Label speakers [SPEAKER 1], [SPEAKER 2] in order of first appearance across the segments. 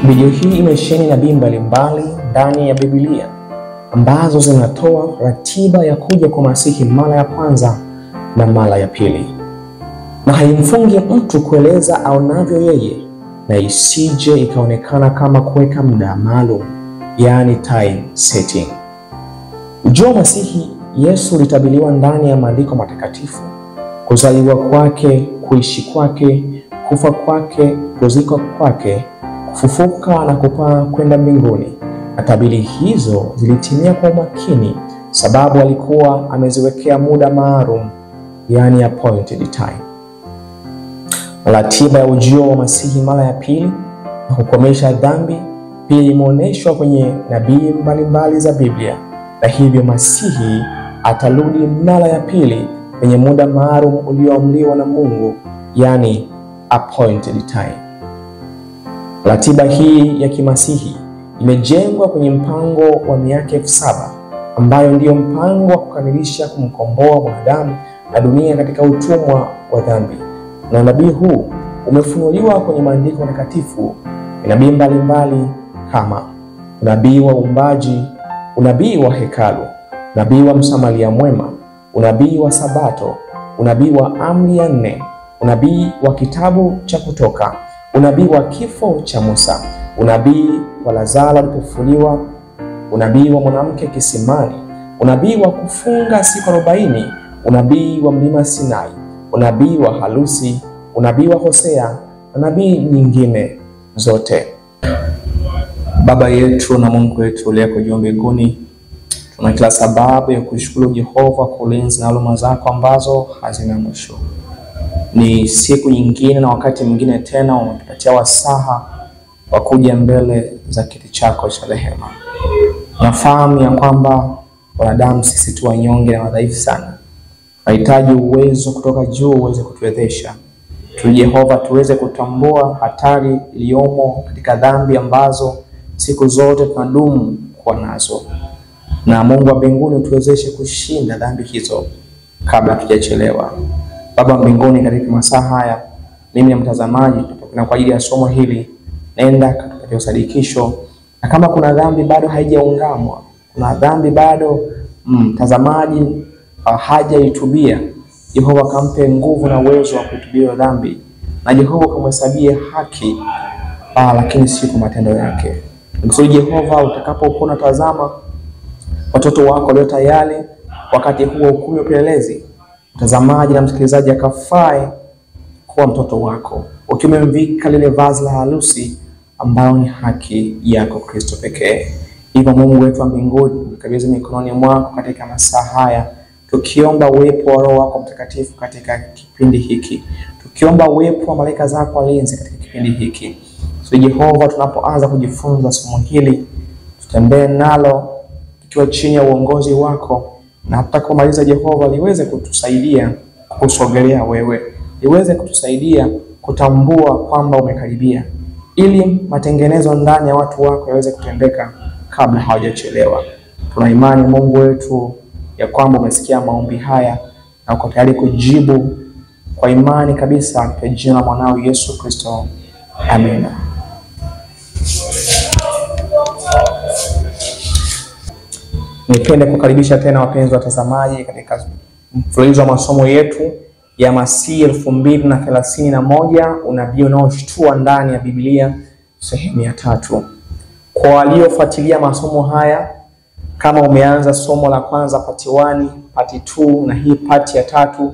[SPEAKER 1] Video hii imesheheni nabii mbalimbali ndani ya Biblia ambazo zinatoa ratiba ya kuja kwa Masihi mara ya kwanza na mara ya pili, na haimfungi mtu kueleza aonavyo yeye, na isije ikaonekana kama kuweka muda maalum, yani time setting. Ujio wa Masihi Yesu litabiliwa ndani ya maandiko matakatifu: kuzaliwa kwake, kuishi kwake, kufa kwake, kuzikwa kwake, kufufuka na kupaa kwenda mbinguni. Na tabiri hizo zilitimia kwa umakini, sababu alikuwa ameziwekea muda maalum, yani appointed time. Ratiba ya ujio wa Masihi mara ya pili na kukomesha dhambi pia imeonyeshwa kwenye nabii mbalimbali za Biblia, na hivyo Masihi atarudi mara ya pili kwenye muda maalum ulioamriwa na Mungu, yani appointed time. Ratiba hii ya kimasihi imejengwa kwenye mpango wa miaka 7,000 ambayo ndiyo mpango wa kukamilisha kumkomboa mwanadamu na dunia katika utumwa wa dhambi. Na nabii huu umefunuliwa kwenye maandiko matakatifu nabii mbalimbali kama unabii wa uumbaji, unabii wa hekalu, unabii wa msamaria mwema, unabii wa sabato, unabii wa amri ya 4, unabii wa kitabu cha Kutoka, unabii wa kifo cha Musa, unabii wa Lazaro alipofufuliwa, unabii wa mwanamke kisimani, unabii wa kufunga siku 40, unabii wa mlima Sinai, unabii wa harusi, unabii wa Hosea na nabii nyingine zote. Baba yetu na Mungu wetu uliyeko juu mbinguni, tuna kila sababu ya kushukuru Jehova kwa ulinzi na huruma zako ambazo hazina mwisho. Ni siku nyingine na wakati mwingine tena umetupatia wasaha wa kuja mbele za kiti chako cha rehema. Nafahamu ya kwamba wanadamu sisi tu wanyonge na wadhaifu sana. Tunahitaji uwezo kutoka juu uweze kutuwezesha. Jehova, tuweze kutambua hatari iliyomo katika dhambi ambazo siku zote tunadumu kuwa nazo. Na Mungu wa mbinguni tuwezeshe kushinda dhambi hizo kabla hatujachelewa. Baba mbinguni, katika masaa haya mimi na mtazamaji tunapenda kwa ajili ya somo hili, nenda katika usadikisho, na kama kuna dhambi bado haijaungamwa, kuna dhambi bado mtazamaji hajaitubia, Jehova kampe nguvu na uwezo wa kutubia dhambi, na Jehova kamhesabie haki lakini si kwa matendo yake. Msuri Jehova, utakapokuwa tazama watoto wako walio tayari wakati huo hukumu ya upelelezi, mtazamaji na msikilizaji akafae kuwa mtoto wako, ukimemvika lile vazi la harusi ambao ni haki yako Kristo pekee. Hivyo Mungu wetu wa mbinguni, nikabidhi mikononi mwako katika masaa haya, tukiomba uwepo wa Roho wako Mtakatifu katika kipindi hiki, tukiomba uwepo wa malaika zako walinzi katika kipindi hiki. So Jehova, tunapoanza kujifunza somo hili, tutembee nalo tukiwa chini ya uongozi wako, na hata kumaliza Jehova liweze kutusaidia kusogelea wewe, liweze kutusaidia kutambua kwamba umekaribia, ili matengenezo ndani ya watu wako yaweze kutendeka kabla hawajachelewa. Tuna imani Mungu wetu ya kwamba umesikia maombi haya na uko tayari kujibu kwa imani kabisa, kwa jina la mwanao Yesu Kristo. Amina. Nipende kukaribisha tena wapenzi watazamaji katika mfululizo wa masomo yetu ya Masihi 2031, unabii unaoshtua ndani ya Biblia, sehemu ya 3. Kwa waliofuatilia masomo haya, kama umeanza somo la kwanza part 1, part 2 na hii part ya 3,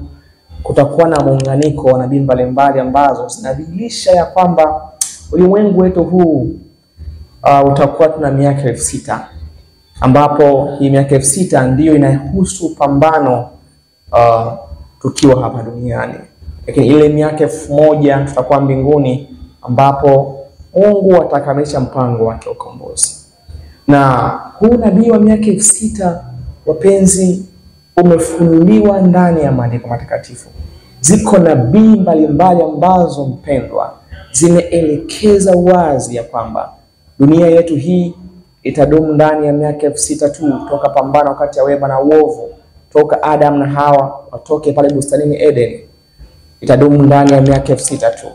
[SPEAKER 1] kutakuwa na muunganiko wa nabii mbalimbali ambazo zinadhihirisha ya kwamba ulimwengu wetu huu utakuwa tuna miaka 6,000, ambapo hii miaka 6,000 ndiyo inahusu pambano tukiwa hapa duniani. Lakini ile miaka 1,000 tutakuwa mbinguni, ambapo Mungu atakamilisha mpango wake wa ukombozi. Na huu nabii wa miaka 6,000 wapenzi, umefunuliwa ndani ya maandiko matakatifu. Ziko nabii mbalimbali ambazo mpendwa zimeelekeza wazi ya kwamba dunia yetu hii itadumu ndani ya miaka 6,000 tu, toka pambano kati ya wema na uovu, toka Adam na Hawa watoke pale bustanini Eden, itadumu ndani ya miaka 6,000 tu.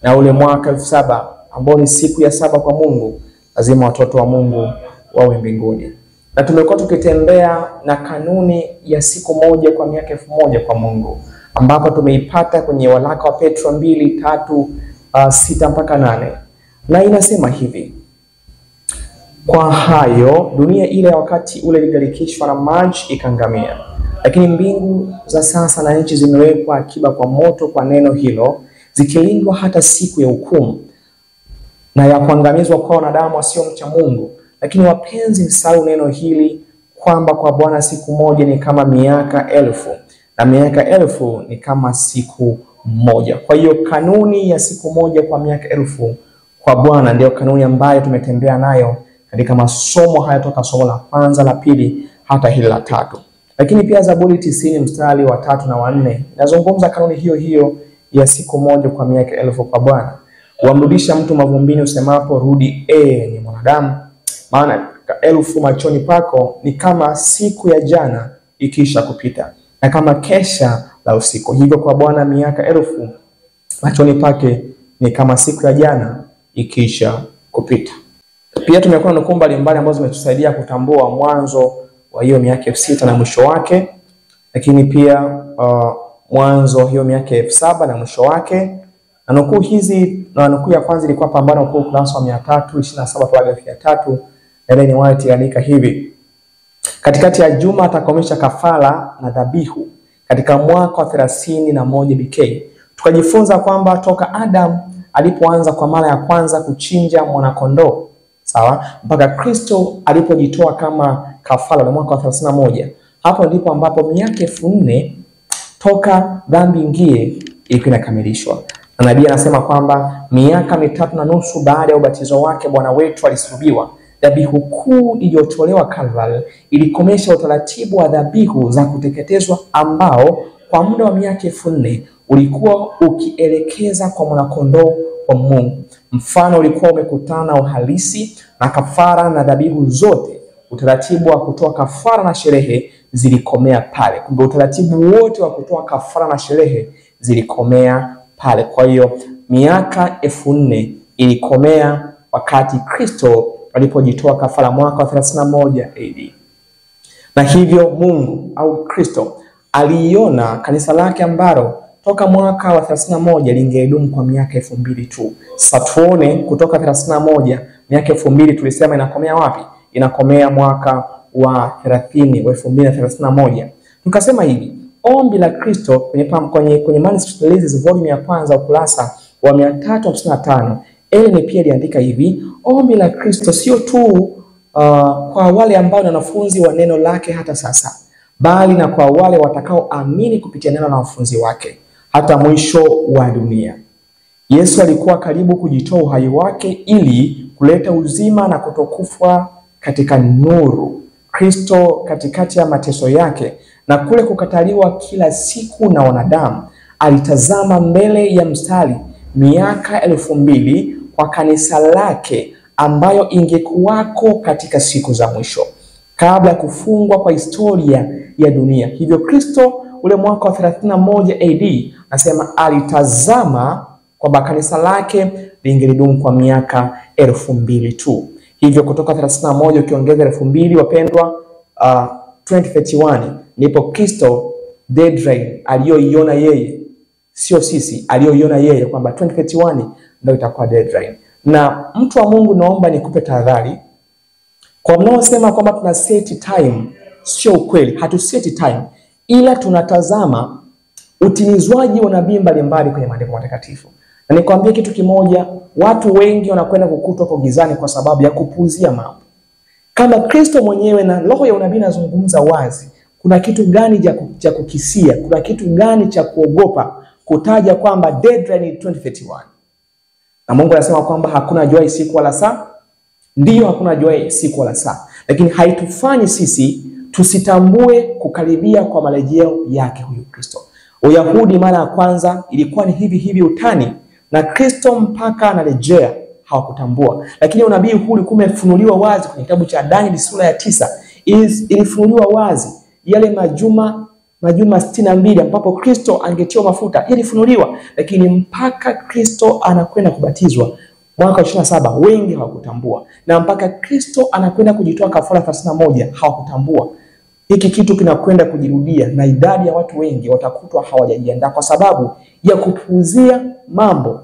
[SPEAKER 1] Na ule mwaka 7,000 ambao ni siku ya saba kwa Mungu, lazima watoto wa Mungu wawe mbinguni. Na tumekuwa tukitembea na kanuni ya siku moja kwa miaka 1000 kwa Mungu, ambapo tumeipata kwenye waraka wa Petro 2:3-6 mpaka 8. Na inasema hivi: kwa hayo dunia ile ya wakati ule iligarikishwa na maji ikaangamia, lakini mbingu za sasa na nchi zimewekwa akiba kwa moto kwa neno hilo, zikilindwa hata siku ya hukumu na ya kuangamizwa kwa wanadamu wasiomcha Mungu. Lakini wapenzi, msahau neno hili, kwamba kwa Bwana siku moja ni kama miaka 1000, na miaka 1000 ni kama siku moja. Kwa hiyo kanuni ya siku moja kwa miaka 1000 kwa Bwana ndio kanuni ambayo tumetembea nayo katika masomo haya toka somo la kwanza, la pili, hata hili la tatu. Lakini pia Zaburi 90 mstari wa 3 na wa 4 inazungumza kanuni hiyo hiyo ya siku moja kwa miaka 1000 kwa Bwana. Wamrudisha mtu mavumbini usemapo, rudi ni mwanadamu, maana 1000 machoni pako ni kama siku ya jana ikiisha kupita, na kama kesha la usiku. Hivyo kwa Bwana miaka 1000 machoni pake ni kama siku ya jana ikiisha kupita. Pia tumekuwa na nukuu mbalimbali ambazo zimetusaidia kutambua mwanzo wa hiyo miaka 6000 na mwisho wake, lakini pia mwanzo hiyo miaka 7000 na mwisho wake. Na nukuu hizi, na nukuu ya kwanza ilikuwa Pambano Kuu ukurasa wa 327 paragrafu ya 3. Ellen White aliandika hivi: katikati ya juma atakomesha kafara na dhabihu katika mwaka wa 31 BK. Tukajifunza kwamba toka Adam alipoanza kwa mara ya kwanza kuchinja mwanakondoo, sawa, mpaka Kristo alipojitoa kama kafara na mwaka wa 31, hapo ndipo ambapo miaka 4000 toka dhambi ingie ilikuwa inakamilishwa. Na nabii anasema kwamba miaka 3.5 baada ya ubatizo wake Bwana wetu alisulubiwa. Dhabihu kuu iliyotolewa Calvary ilikomesha utaratibu wa dhabihu za kuteketezwa ambao kwa muda wa miaka 4000 ulikuwa ukielekeza kwa mwanakondoo wa Mungu. Mfano ulikuwa umekutana na uhalisi na kafara na dhabihu zote. Utaratibu wa kutoa kafara na sherehe zilikomea pale. Kumbe utaratibu wote wa kutoa kafara na sherehe zilikomea pale. Kwa hiyo miaka 4000 ilikomea wakati Kristo alipojitoa kafara mwaka wa 31 AD. Na hivyo Mungu au Kristo aliona kanisa lake ambalo toka mwaka wa 31 lingedumu kwa miaka 2000 tu. Sasa tuone kutoka 31 miaka 2000 tulisema inakomea wapi? Inakomea mwaka wa 30 wa 2031. Tukasema hivi, ombi la Kristo kwenye Manuscript Releases volume ya kwanza ukurasa wa 355, Ellen pia aliandika hivi: ombi la Kristo sio tu kwa wale ambao ni wanafunzi wa neno lake hata sasa, bali na kwa wale watakaoamini kupitia neno la wanafunzi wake hata mwisho wa dunia. Yesu alikuwa karibu kujitoa uhai wake ili kuleta uzima na kutokufa katika nuru. Kristo katikati ya mateso yake na kule kukataliwa kila siku na wanadamu, alitazama mbele ya mstari miaka 2000 kwa kanisa lake ambayo ingekuwako katika siku za mwisho kabla ya kufungwa kwa historia ya dunia. Hivyo Kristo ule mwaka wa 31 AD nasema alitazama kwamba kanisa lake lingelidumu kwa miaka 2000 tu. Hivyo kutoka 31 ukiongeza 2000 wapendwa, 2031 ndipo Kristo deadline aliyoiona yeye, sio sisi, aliyoiona yeye kwamba 2031 ndio itakuwa deadline. Na mtu wa Mungu, naomba nikupe tahadhari kwa mnaosema kwamba tuna set time. Sio ukweli, hatu set time, ila tunatazama utimizwaji wa nabii mbalimbali kwenye maandiko matakatifu. Na nikwambie kitu kimoja, watu wengi wanakwenda kukutwa kwa gizani kwa sababu ya kupuuzia mambo. Kama Kristo mwenyewe na roho ya unabii nazungumza wazi, kuna kitu gani cha kukisia, kuna kitu gani cha kuogopa kutaja kwamba deadline ni 2031? Na Mungu anasema kwamba hakuna jua siku wala saa. Ndiyo, hakuna jua siku wala saa, lakini haitufanyi sisi tusitambue kukaribia kwa marejeo yake huyu Kristo. Uyahudi mara ya kwanza ilikuwa ni hivi utani, na Kristo mpaka anarejea hawakutambua. Lakini unabii huu ulikuwa umefunuliwa wazi kwenye kitabu cha Danieli sura ya 9. Ilifunuliwa wazi yale majuma 62 ambapo Kristo angetiwa mafuta, ilifunuliwa. Lakini mpaka Kristo anakwenda kubatizwa, mwaka 27 wengi hawakutambua, na mpaka Kristo anakwenda kujitoa kafara 31 hawakutambua. Hiki kitu kinakwenda kujirudia, na idadi ya watu wengi watakutwa hawajajiandaa kwa sababu ya kupuuzia mambo.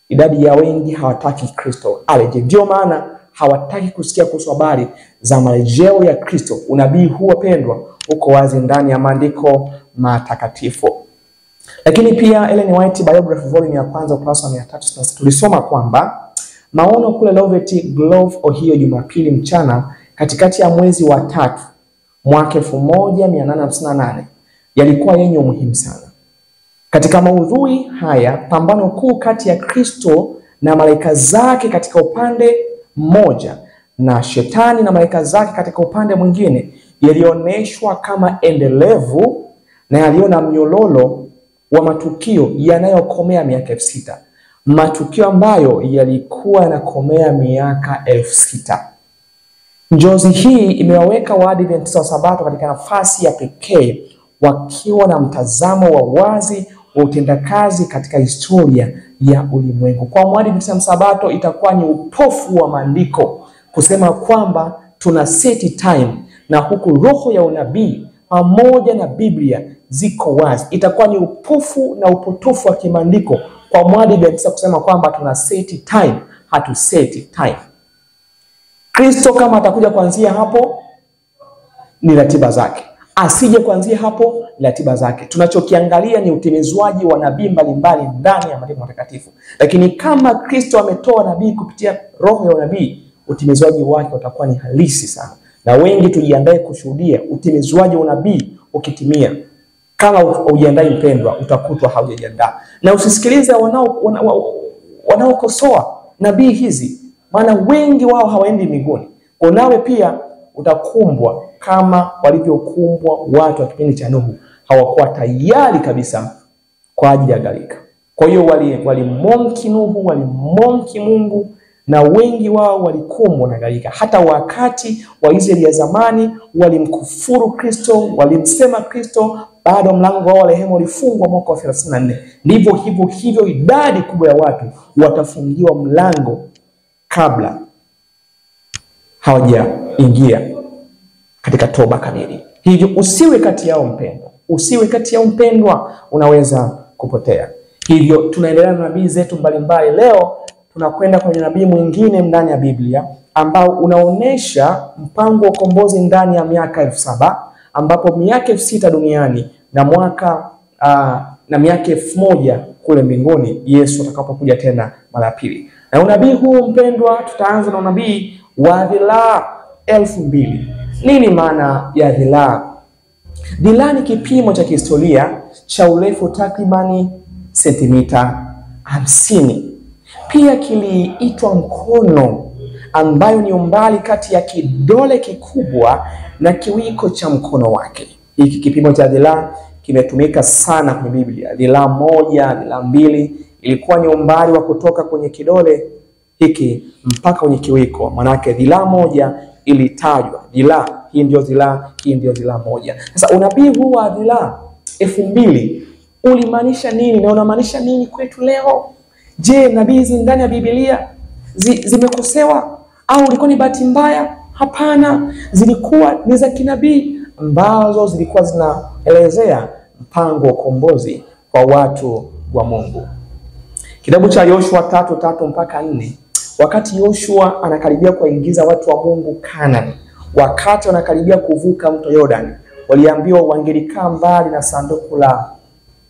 [SPEAKER 1] Idadi ya wengi hawataki Kristo aje. Ndio maana hawataki kusikia kuhusu habari za marejeo ya Kristo. Unabii huu wapendwa uko wazi ndani ya maandiko matakatifu. Lakini pia Ellen White Biography volume ya kwanza ukurasa wa 300 tulisoma kwamba maono kule Lovett Grove, Ohio, Jumapili mchana katikati ya mwezi wa 3 mwaka 1858 yalikuwa yenye umuhimu sana. Katika maudhui haya, pambano kuu kati ya Kristo na malaika zake katika upande mmoja na shetani na malaika zake katika upande mwingine yalioneshwa kama endelevu na yaliona mnyololo wa matukio yanayokomea miaka 6000. Matukio ambayo yalikuwa yanakomea miaka 6000. Njozi hii imewaweka Waadventista wa Sabato katika nafasi ya pekee, wakiwa na mtazamo wa wazi wa utendakazi katika historia ya ulimwengu. Kwa Mwadventista wa Sabato itakuwa ni upofu wa maandiko kusema kwamba tuna set time, na huku roho ya unabii pamoja na Biblia ziko wazi. Itakuwa ni upofu na upotofu wa kimaandiko kwa Mwadventista kusema kwamba tuna set time, hatu set time. Kristo kama atakuja kuanzia hapo ni ratiba zake, asije kuanzia hapo ni ratiba zake. Tunachokiangalia ni utimizwaji wa nabii mbalimbali ndani ya maandiko matakatifu. Lakini kama Kristo ametoa nabii kupitia roho ya unabii, utimizwaji wake utakuwa ni halisi sana. Na wengi tujiandae kushuhudia utimizwaji wa unabii ukitimia. Kama ujiandae mpendwa, utakutwa haujajiandaa. Na usisikilize wanaokosoa nabii hizi, maana wengi wao hawaendi mbinguni. Nawe pia utakumbwa kama walivyokumbwa watu wa kipindi cha Nuhu. Hawakuwa tayari kabisa kwa ajili ya gharika. Kwa hiyo walimonki Nuhu, walimonki Mungu, na wengi wao walikumbwa na gharika. Hata wakati wa Israeli ya zamani walimkufuru Kristo, walimsema Kristo, bado mlango wao wa rehema ulifungwa mwaka wa 34. Ndivyo hivyo idadi kubwa ya watu watafungiwa mlango kabla hawajaingia katika toba kamili. Hivyo usiwe kati yao mpendwa. Usiwe kati yao mpendwa, unaweza kupotea. Hivyo tunaendelea na nabii zetu mbalimbali. Leo tunakwenda kwenye nabii mwingine ndani ya Biblia ambao unaonesha mpango wa ukombozi ndani ya miaka 7000, ambapo miaka 6000 duniani na miaka 1000 kule mbinguni Yesu atakapokuja tena mara pili. Na unabii huu mpendwa, tutaanza na unabii wa dhilaa 2000. Nini maana ya dhilaa? Dhilaa ni kipimo cha kihistoria cha urefu takribani sentimita 50. Pia kiliitwa mkono, ambayo ni umbali kati ya kidole kikubwa na kiwiko cha mkono wake. Hiki kipimo cha dhilaa kimetumika sana kwenye Biblia. Dhilaa 1, dhilaa 2 ilikuwa ni umbali wa kutoka kwenye kidole hiki mpaka kwenye kiwiko. Manake dhilaa 1 ilitajwa. Dhilaa hii ndio dhilaa, hii ndio dhilaa 1. Sasa unabii huu wa dhilaa 2000 ulimaanisha nini na unamaanisha nini kwetu leo? Je, nabii hizi ndani ya Biblia zimekosewa au ilikuwa ni bahati mbaya? Hapana, zilikuwa ni za kinabii ambazo zilikuwa zinaelezea mpango wa ukombozi kwa watu wa Mungu. Kitabu cha Yoshua 3:3 mpaka 4. Wakati Yoshua anakaribia kuingiza watu wa Mungu Kanaani, wakati wanakaribia kuvuka mto Yordani, waliambiwa wangelikaa mbali na sanduku la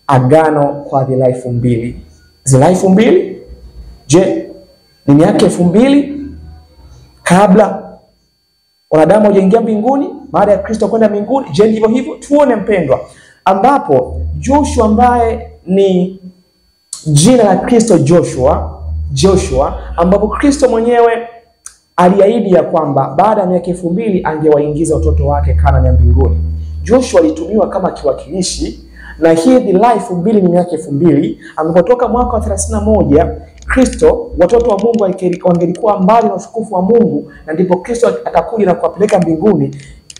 [SPEAKER 1] agano kwa dhilaa 2000. Dhilaa 2000? Je, ni miaka 2000 kabla wanadamu hawajaingia mbinguni, baada ya Kristo kwenda mbinguni? Je, ndivyo hivyo? Tuone mpendwa, ambapo Joshua ambaye ni jina la Kristo Joshua, ambapo Kristo mwenyewe aliahidi ya kwamba baada ya miaka 2000 angewaingiza watoto wake Kanaani ya mbinguni. Joshua alitumiwa kama kiwakilishi, na hii dhilaa 2000 ni miaka 2000, ambapo toka mwaka wa 31 Kristo, watoto wa Mungu wangelikuwa mbali na utukufu wa Mungu, na ndipo Kristo atakuja na kuwapeleka mbinguni.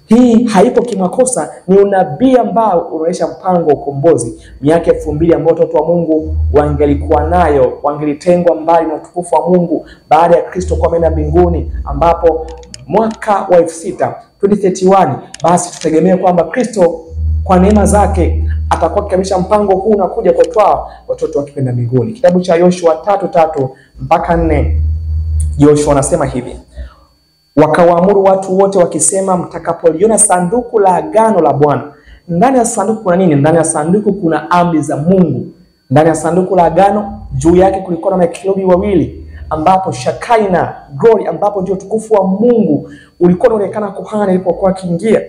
[SPEAKER 1] Hii haipo kimakosa, ni unabii ambao unaonyesha mpango wa ukombozi. Miaka 2000 ambao watoto wa Mungu wangelikuwa nayo, wangelitengwa mbali na utukufu wa Mungu baada ya Kristo kwenda mbinguni, ambapo mwaka wa 2031 basi tutegemea kwamba Kristo kwa neema zake atakuwa akikamilisha mpango huu na kuja kutwaa watoto wake kwenda mbinguni. Kitabu cha Yoshua 3:3 mpaka 4, Yoshua anasema hivi: wakawaamuru watu wote wakisema, mtakapoliona sanduku la agano la Bwana. Ndani ya sanduku kuna nini? Ndani ya sanduku kuna amri za Mungu. Ndani ya sanduku la agano, juu yake kulikuwa na makerubi wawili, ambapo Shakaina glory, ambapo ndio utukufu wa Mungu ulikuwa unaonekana kuhani alipokuwa akiingia.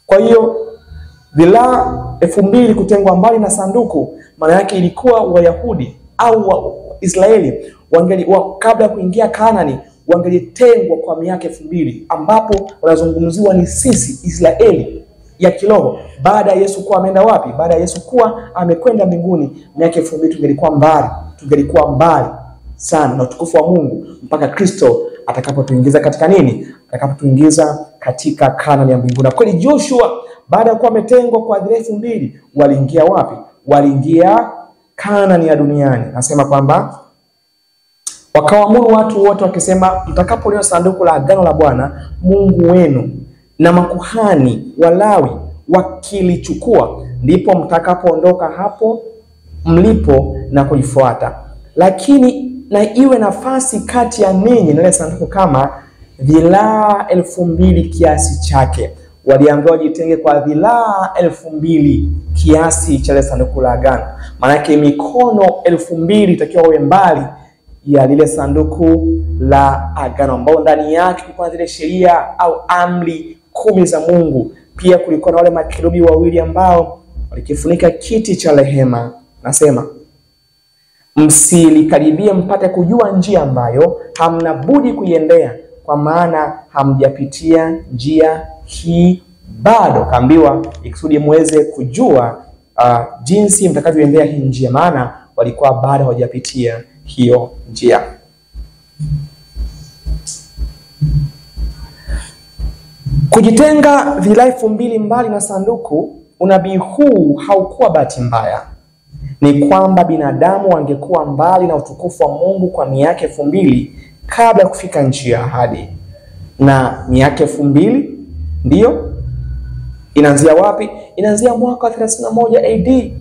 [SPEAKER 1] Kwa hiyo dhilaa 2000 kutengwa mbali na sanduku, maana yake ilikuwa Wayahudi au Israeli kabla ya kuingia Kanaani wangelitengwa kwa miaka 2000, ambapo wanazungumziwa ni sisi Israeli ya kiroho. Baada ya Yesu kuwa ameenda wapi? Baada ya Yesu kuwa amekwenda mbinguni, miaka 2000 tungelikuwa mbali sana na utukufu wa Mungu, mpaka Kristo atakapotuingiza katika nini? Atakapotuingiza katika Kanaani ya mbinguni. Na kweli Joshua baada ya kuwa ametengwa kwa dhilaa 2000, waliingia wapi? Waliingia Kanaani ya duniani. Nasema kwamba wakawaamuru watu wote wakisema, mtakapoliona sanduku la agano la Bwana Mungu wenu na makuhani Walawi wakilichukua, ndipo mtakapoondoka hapo mlipo na kulifuata. Lakini na iwe nafasi kati ya ninyi na ile sanduku kama dhilaa 2000 kiasi chake. Waliambiwa wajitenge kwa dhilaa 2000 kiasi cha ile sanduku la agano. Maana yake mikono 2000 itakiwa uwe mbali ya lile sanduku la agano, ambao ndani yake kulikuwa zile sheria au amri 10 za Mungu. Pia kulikuwa na wale makerubi wawili ambao walikifunika kiti cha rehema. Nasema, msilikaribie mpate kujua njia ambayo hamna budi kuiendea, kwa maana hamjapitia njia hii bado. Kaambiwa ikusudi muweze kujua jinsi mtakavyoendea hii njia, maana walikuwa bado hawajapitia hiyo njia. Kujitenga dhilaa 2000 mbali na sanduku, unabii huu haukuwa bahati mbaya. Ni kwamba binadamu wangekuwa mbali na utukufu wa Mungu kwa miaka 2000 kabla ya kufika nchi ya ahadi. Na miaka 2000 ndiyo inaanzia wapi? Inaanzia mwaka 31 AD,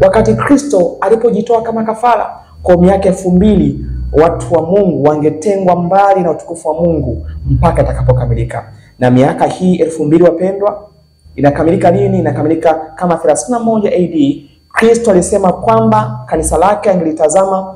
[SPEAKER 1] wakati Kristo alipojitoa kama kafara. Kwa miaka 2000 watu wa Mungu wangetengwa mbali na utukufu wa Mungu mpaka atakapokamilika. Na miaka hii 2000 wapendwa, inakamilika lini? Inakamilika kama 31 AD. Kristo alisema kwamba kanisa lake angelitazama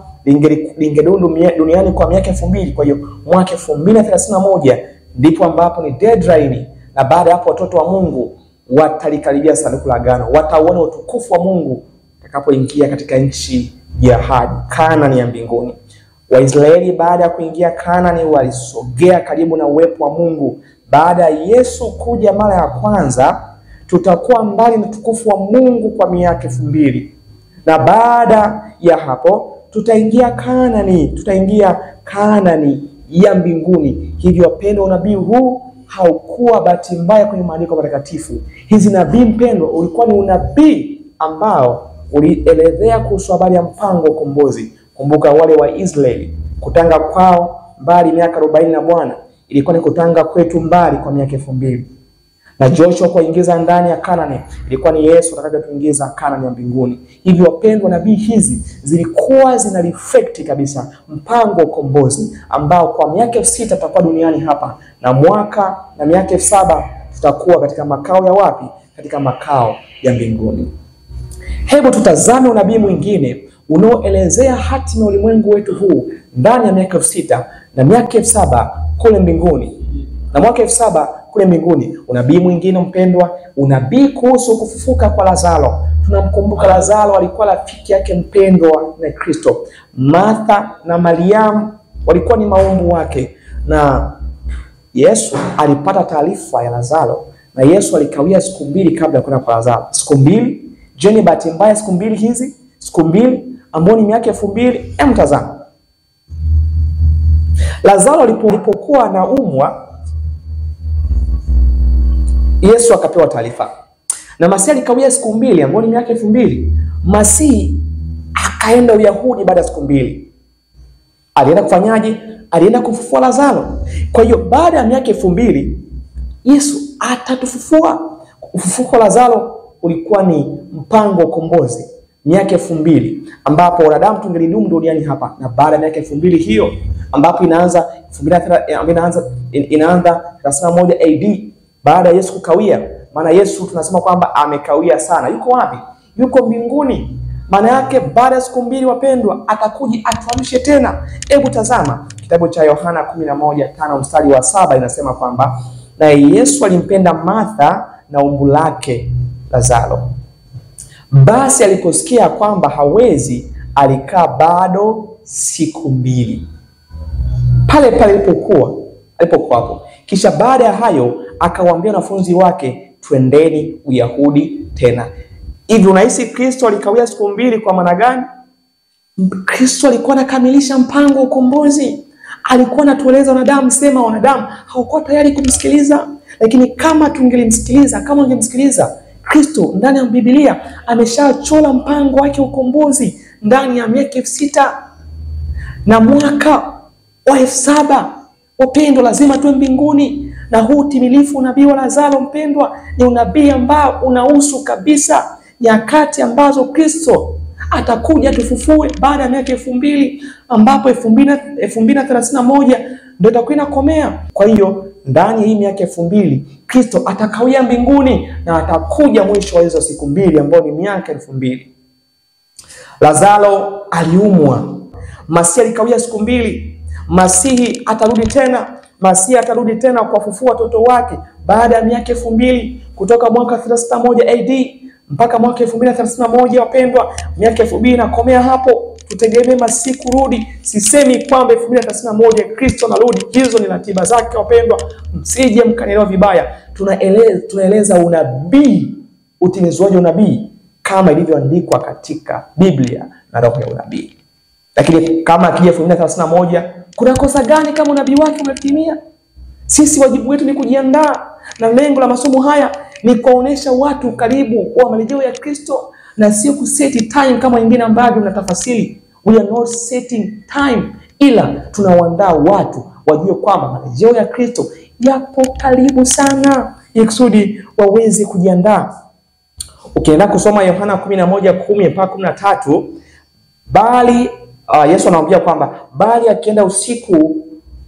[SPEAKER 1] lingedumu duniani kwa miaka 2000. Kwa hiyo mwaka 2031 ndipo ambapo ni deadline, na baada ya hapo watoto wa Mungu watalikaribia sanduku la agano, wataona utukufu wa Mungu atakapoingia katika nchi ya ahadi, Kanaani ya mbinguni. Waisraeli baada ya kuingia Kanaani walisogea karibu na uwepo wa Mungu. Baada ya Yesu kuja mara ya kwanza, tutakuwa mbali na utukufu wa Mungu kwa miaka 2000. Na baada ya hapo tutaingia Kanaani ya mbinguni. Hivyo wapendwa, unabii huu haukuwa bahati mbaya kwenye maandiko matakatifu. Hizi nabii mpendwa, ulikuwa ni unabii ambao ulielezea kuhusu habari ya mpango wa ukombozi. Kumbuka wale wa Israeli kutanga kwao mbali miaka 40 na Bwana ilikuwa ni kutanga kwetu mbali kwa miaka 2000. Na Joshua kuingiza ndani ya Kanaani ilikuwa ni Yesu atakayetuingiza Kanaani ya mbinguni. Hivyo wapendwa, nabii hizi zilikuwa zina reflect kabisa mpango wa ukombozi ambao kwa miaka 6 tutakuwa duniani hapa, na miaka 7 tutakuwa katika makao ya wapi? Katika makao ya mbinguni. Hebu tutazame unabii mwingine unaoelezea hatima ya ulimwengu wetu huu ndani ya miaka 6 na miaka 7 kule mbinguni. Na mwaka 7 kule mbinguni, unabii mwingine mpendwa, unabii kuhusu kufufuka kwa Lazaro. Tunamkumbuka Lazaro alikuwa rafiki yake mpendwa na Kristo. Martha na Mariamu walikuwa ni maumbu wake, na Yesu alipata taarifa ya Lazaro, na Yesu alikawia siku 2 kabla ya kwenda kwa Lazaro. Siku 2, je, ni bahati mbaya siku 2 hizi? Siku 2 ambao ni miaka 2000. Mtazama Lazaro alipokuwa anaumwa, Yesu akapewa taarifa. Na Masihi alikawia siku 2 ambapo ni miaka 2000. Masihi akaenda Uyahudi baada ya siku 2. Alienda kufanyaje? Alienda kufufua Lazaro. Kwa hiyo baada ya miaka 2000 Yesu atatufufua. Ufufuko wa Lazaro ulikuwa ni mpango wa ukombozi. Miaka 2000 ambapo wanadamu tungelidumu duniani hapa, na baada ya miaka 2000 hiyo ambapo inaanza 31 AD baada ya Yesu kukawia. Maana Yesu tunasema kwamba amekawia sana. Yuko wapi? Yuko mbinguni. Maana yake baada ya siku 2 wapendwa, atakuja atuamshe tena. Hebu tazama kitabu cha Yohana 11:5 mstari wa 7 inasema kwamba na Yesu alimpenda Martha na umbu lake Lazaro. Basi aliposikia kwamba hawezi, alikaa bado siku 2. Pale pale alipokuwa hapo. Kisha baada ya hayo akawaambia wanafunzi wake, twendeni Uyahudi tena. Hivi unahisi Kristo alikawia siku 2 kwa maana gani? Kristo alikuwa anakamilisha mpango wa ukombozi. Alikuwa anatueleza wanadamu, sema wanadamu hawakuwa tayari kumsikiliza. Lakini kama ungemsikiliza Kristo ndani ya Biblia ameshachora mpango wake ukombozi ndani ya miaka 6000 na mwaka wa 7000. Wapendwa, lazima tuwe mbinguni. Na huu timilifu unabii wa Lazaro mpendwa ni unabii ambao unahusu kabisa nyakati ambazo Kristo atakuja tufufue baada ya miaka 2000 ambapo 2031 ndio itakuwa inakomea. Kwa hiyo ndani ya hii miaka 2000 Kristo atakawia mbinguni na atakuja mwisho wa hizo siku 2 ambao ni miaka 2000. Lazaro aliumwa. Masihi alikawia siku 2. Masihi atarudi tena kuwafufua watoto wake baada ya miaka 2000 kutoka mwaka 31 AD mpaka mwaka 2031 wapendwa. Miaka 2000 inakomea hapo. Tutegemee Masihi kurudi. Sisemi kwamba 2031 Kristo anarudi. Hizo ni ratiba zake wapendwa. Msije mkanielewa vibaya. Tunaeleza unabii, utimizwaji wa unabii kama ilivyoandikwa katika Biblia na roho ya unabii. Lakini kama akija 2031 kuna kosa gani kama unabii wake umetimia? Sisi wajibu wetu ni kujiandaa, na lengo la masomo haya ni kuonesha watu karibu wa marejeo ya Kristo na sio kuseti time kama wengine ambavyo mnatafasiri. We are not setting time, ila tunawaandaa watu wajue kwamba marejeo ya Kristo yapo karibu sana ili kusudi waweze kujiandaa. Ukienda kusoma Yohana 11:10 mpaka 13, bali Yesu anawaambia kwamba bali akienda usiku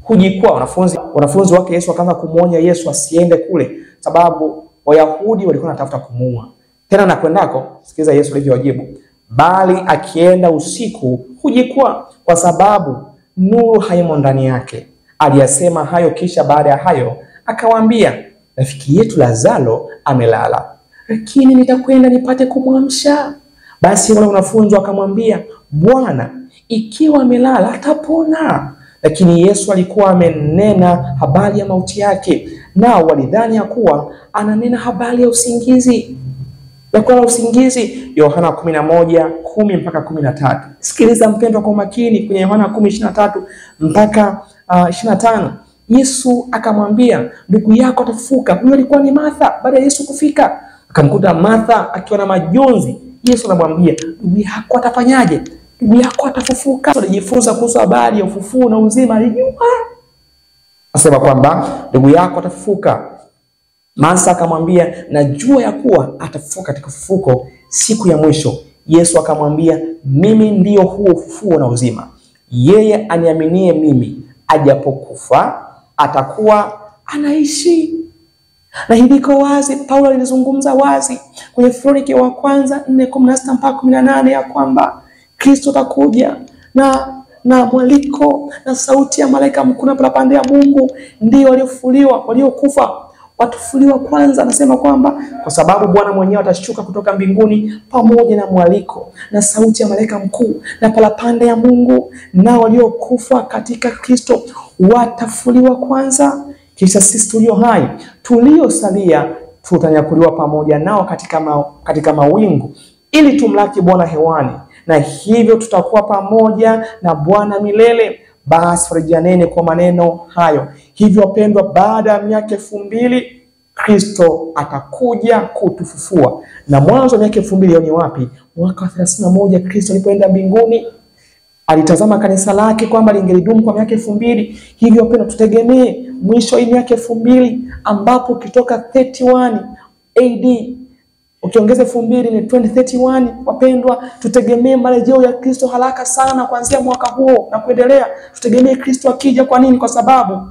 [SPEAKER 1] hujikwaa. Wanafunzi wake Yesu akaanza kumuonya Yesu asiende kule, sababu Wayahudi walikuwa wanatafuta kumuua. Tena na kwendako, sikiza Yesu alivyowajibu, bali akienda usiku hujikwaa kwa sababu nuru haimo ndani yake. Aliyasema hayo, kisha baada ya hayo akawaambia, rafiki yetu Lazaro amelala, lakini nitakwenda nipate kumwamsha. Basi wale wanafunzi wakamwambia, Bwana, ikiwa amelala atapona. Lakini Yesu alikuwa amenena habari ya mauti yake, nao walidhani ya kuwa ananena habari ya usingizi. Yohana 11:10 mpaka 13. Sikiliza mpendwa kwa makini kwenye Yohana 10:23 mpaka 25. Yesu akamwambia, ndugu yako atafufuka. Huyo alikuwa ni Martha. Baada ya Yesu kufika, akamkuta Martha akiwa na majonzi. Yesu anamwambia, ndugu yako atafanyaje? Ndugu yako atafufuka. Alijifunza kuhusu habari ya ufufuo na uzima, alijua. Asema kwamba ndugu yako atafufuka. Martha akamwambia, najua ya kuwa atafufuka katika ufufuko siku ya mwisho. Yesu akamwambia, mimi ndio huo ufufuo na uzima. Yeye aniaminie mimi, ajapokufa atakuwa anaishi. Na hili liko wazi. Paulo alizungumza wazi kwenye Thesalonike wa kwanza 4:16 mpaka 18 ya kwamba Kristo atakuja na mwaliko na sauti ya malaika mkuu na parapanda ya Mungu. Ndio waliofufuliwa, waliokufa watafufuliwa kwanza. Anasema kwamba kwa sababu Bwana mwenyewe atashuka kutoka mbinguni pamoja na mwaliko na sauti ya malaika mkuu na parapanda ya Mungu, na waliokufa katika Kristo watafufuliwa kwanza. Kisha sisi tulio hai tuliosalia tutanyakuliwa pamoja nao katika mawingu ili tumlaki Bwana hewani, na hivyo tutakuwa pamoja na Bwana milele. Basi farijianeni kwa maneno hayo. Hivyo wapendwa, baada ya miaka 2000 Kristo atakuja kutufufua. Na mwanzo miaka 2000 ni wapi? Mwaka 31 Kristo alipoenda mbinguni, alitazama kanisa lake kwamba lingelidumu kwa miaka 2000. Hivyo pia tutegemee mwisho hii miaka 2000, ambapo kitoka 31 AD ukiongeza 2000 ni 2031. Wapendwa, tutegemee marejeo ya Kristo haraka sana kuanzia mwaka huo na kuendelea. Tutegemee Kristo akija. Kwa nini? Kwa sababu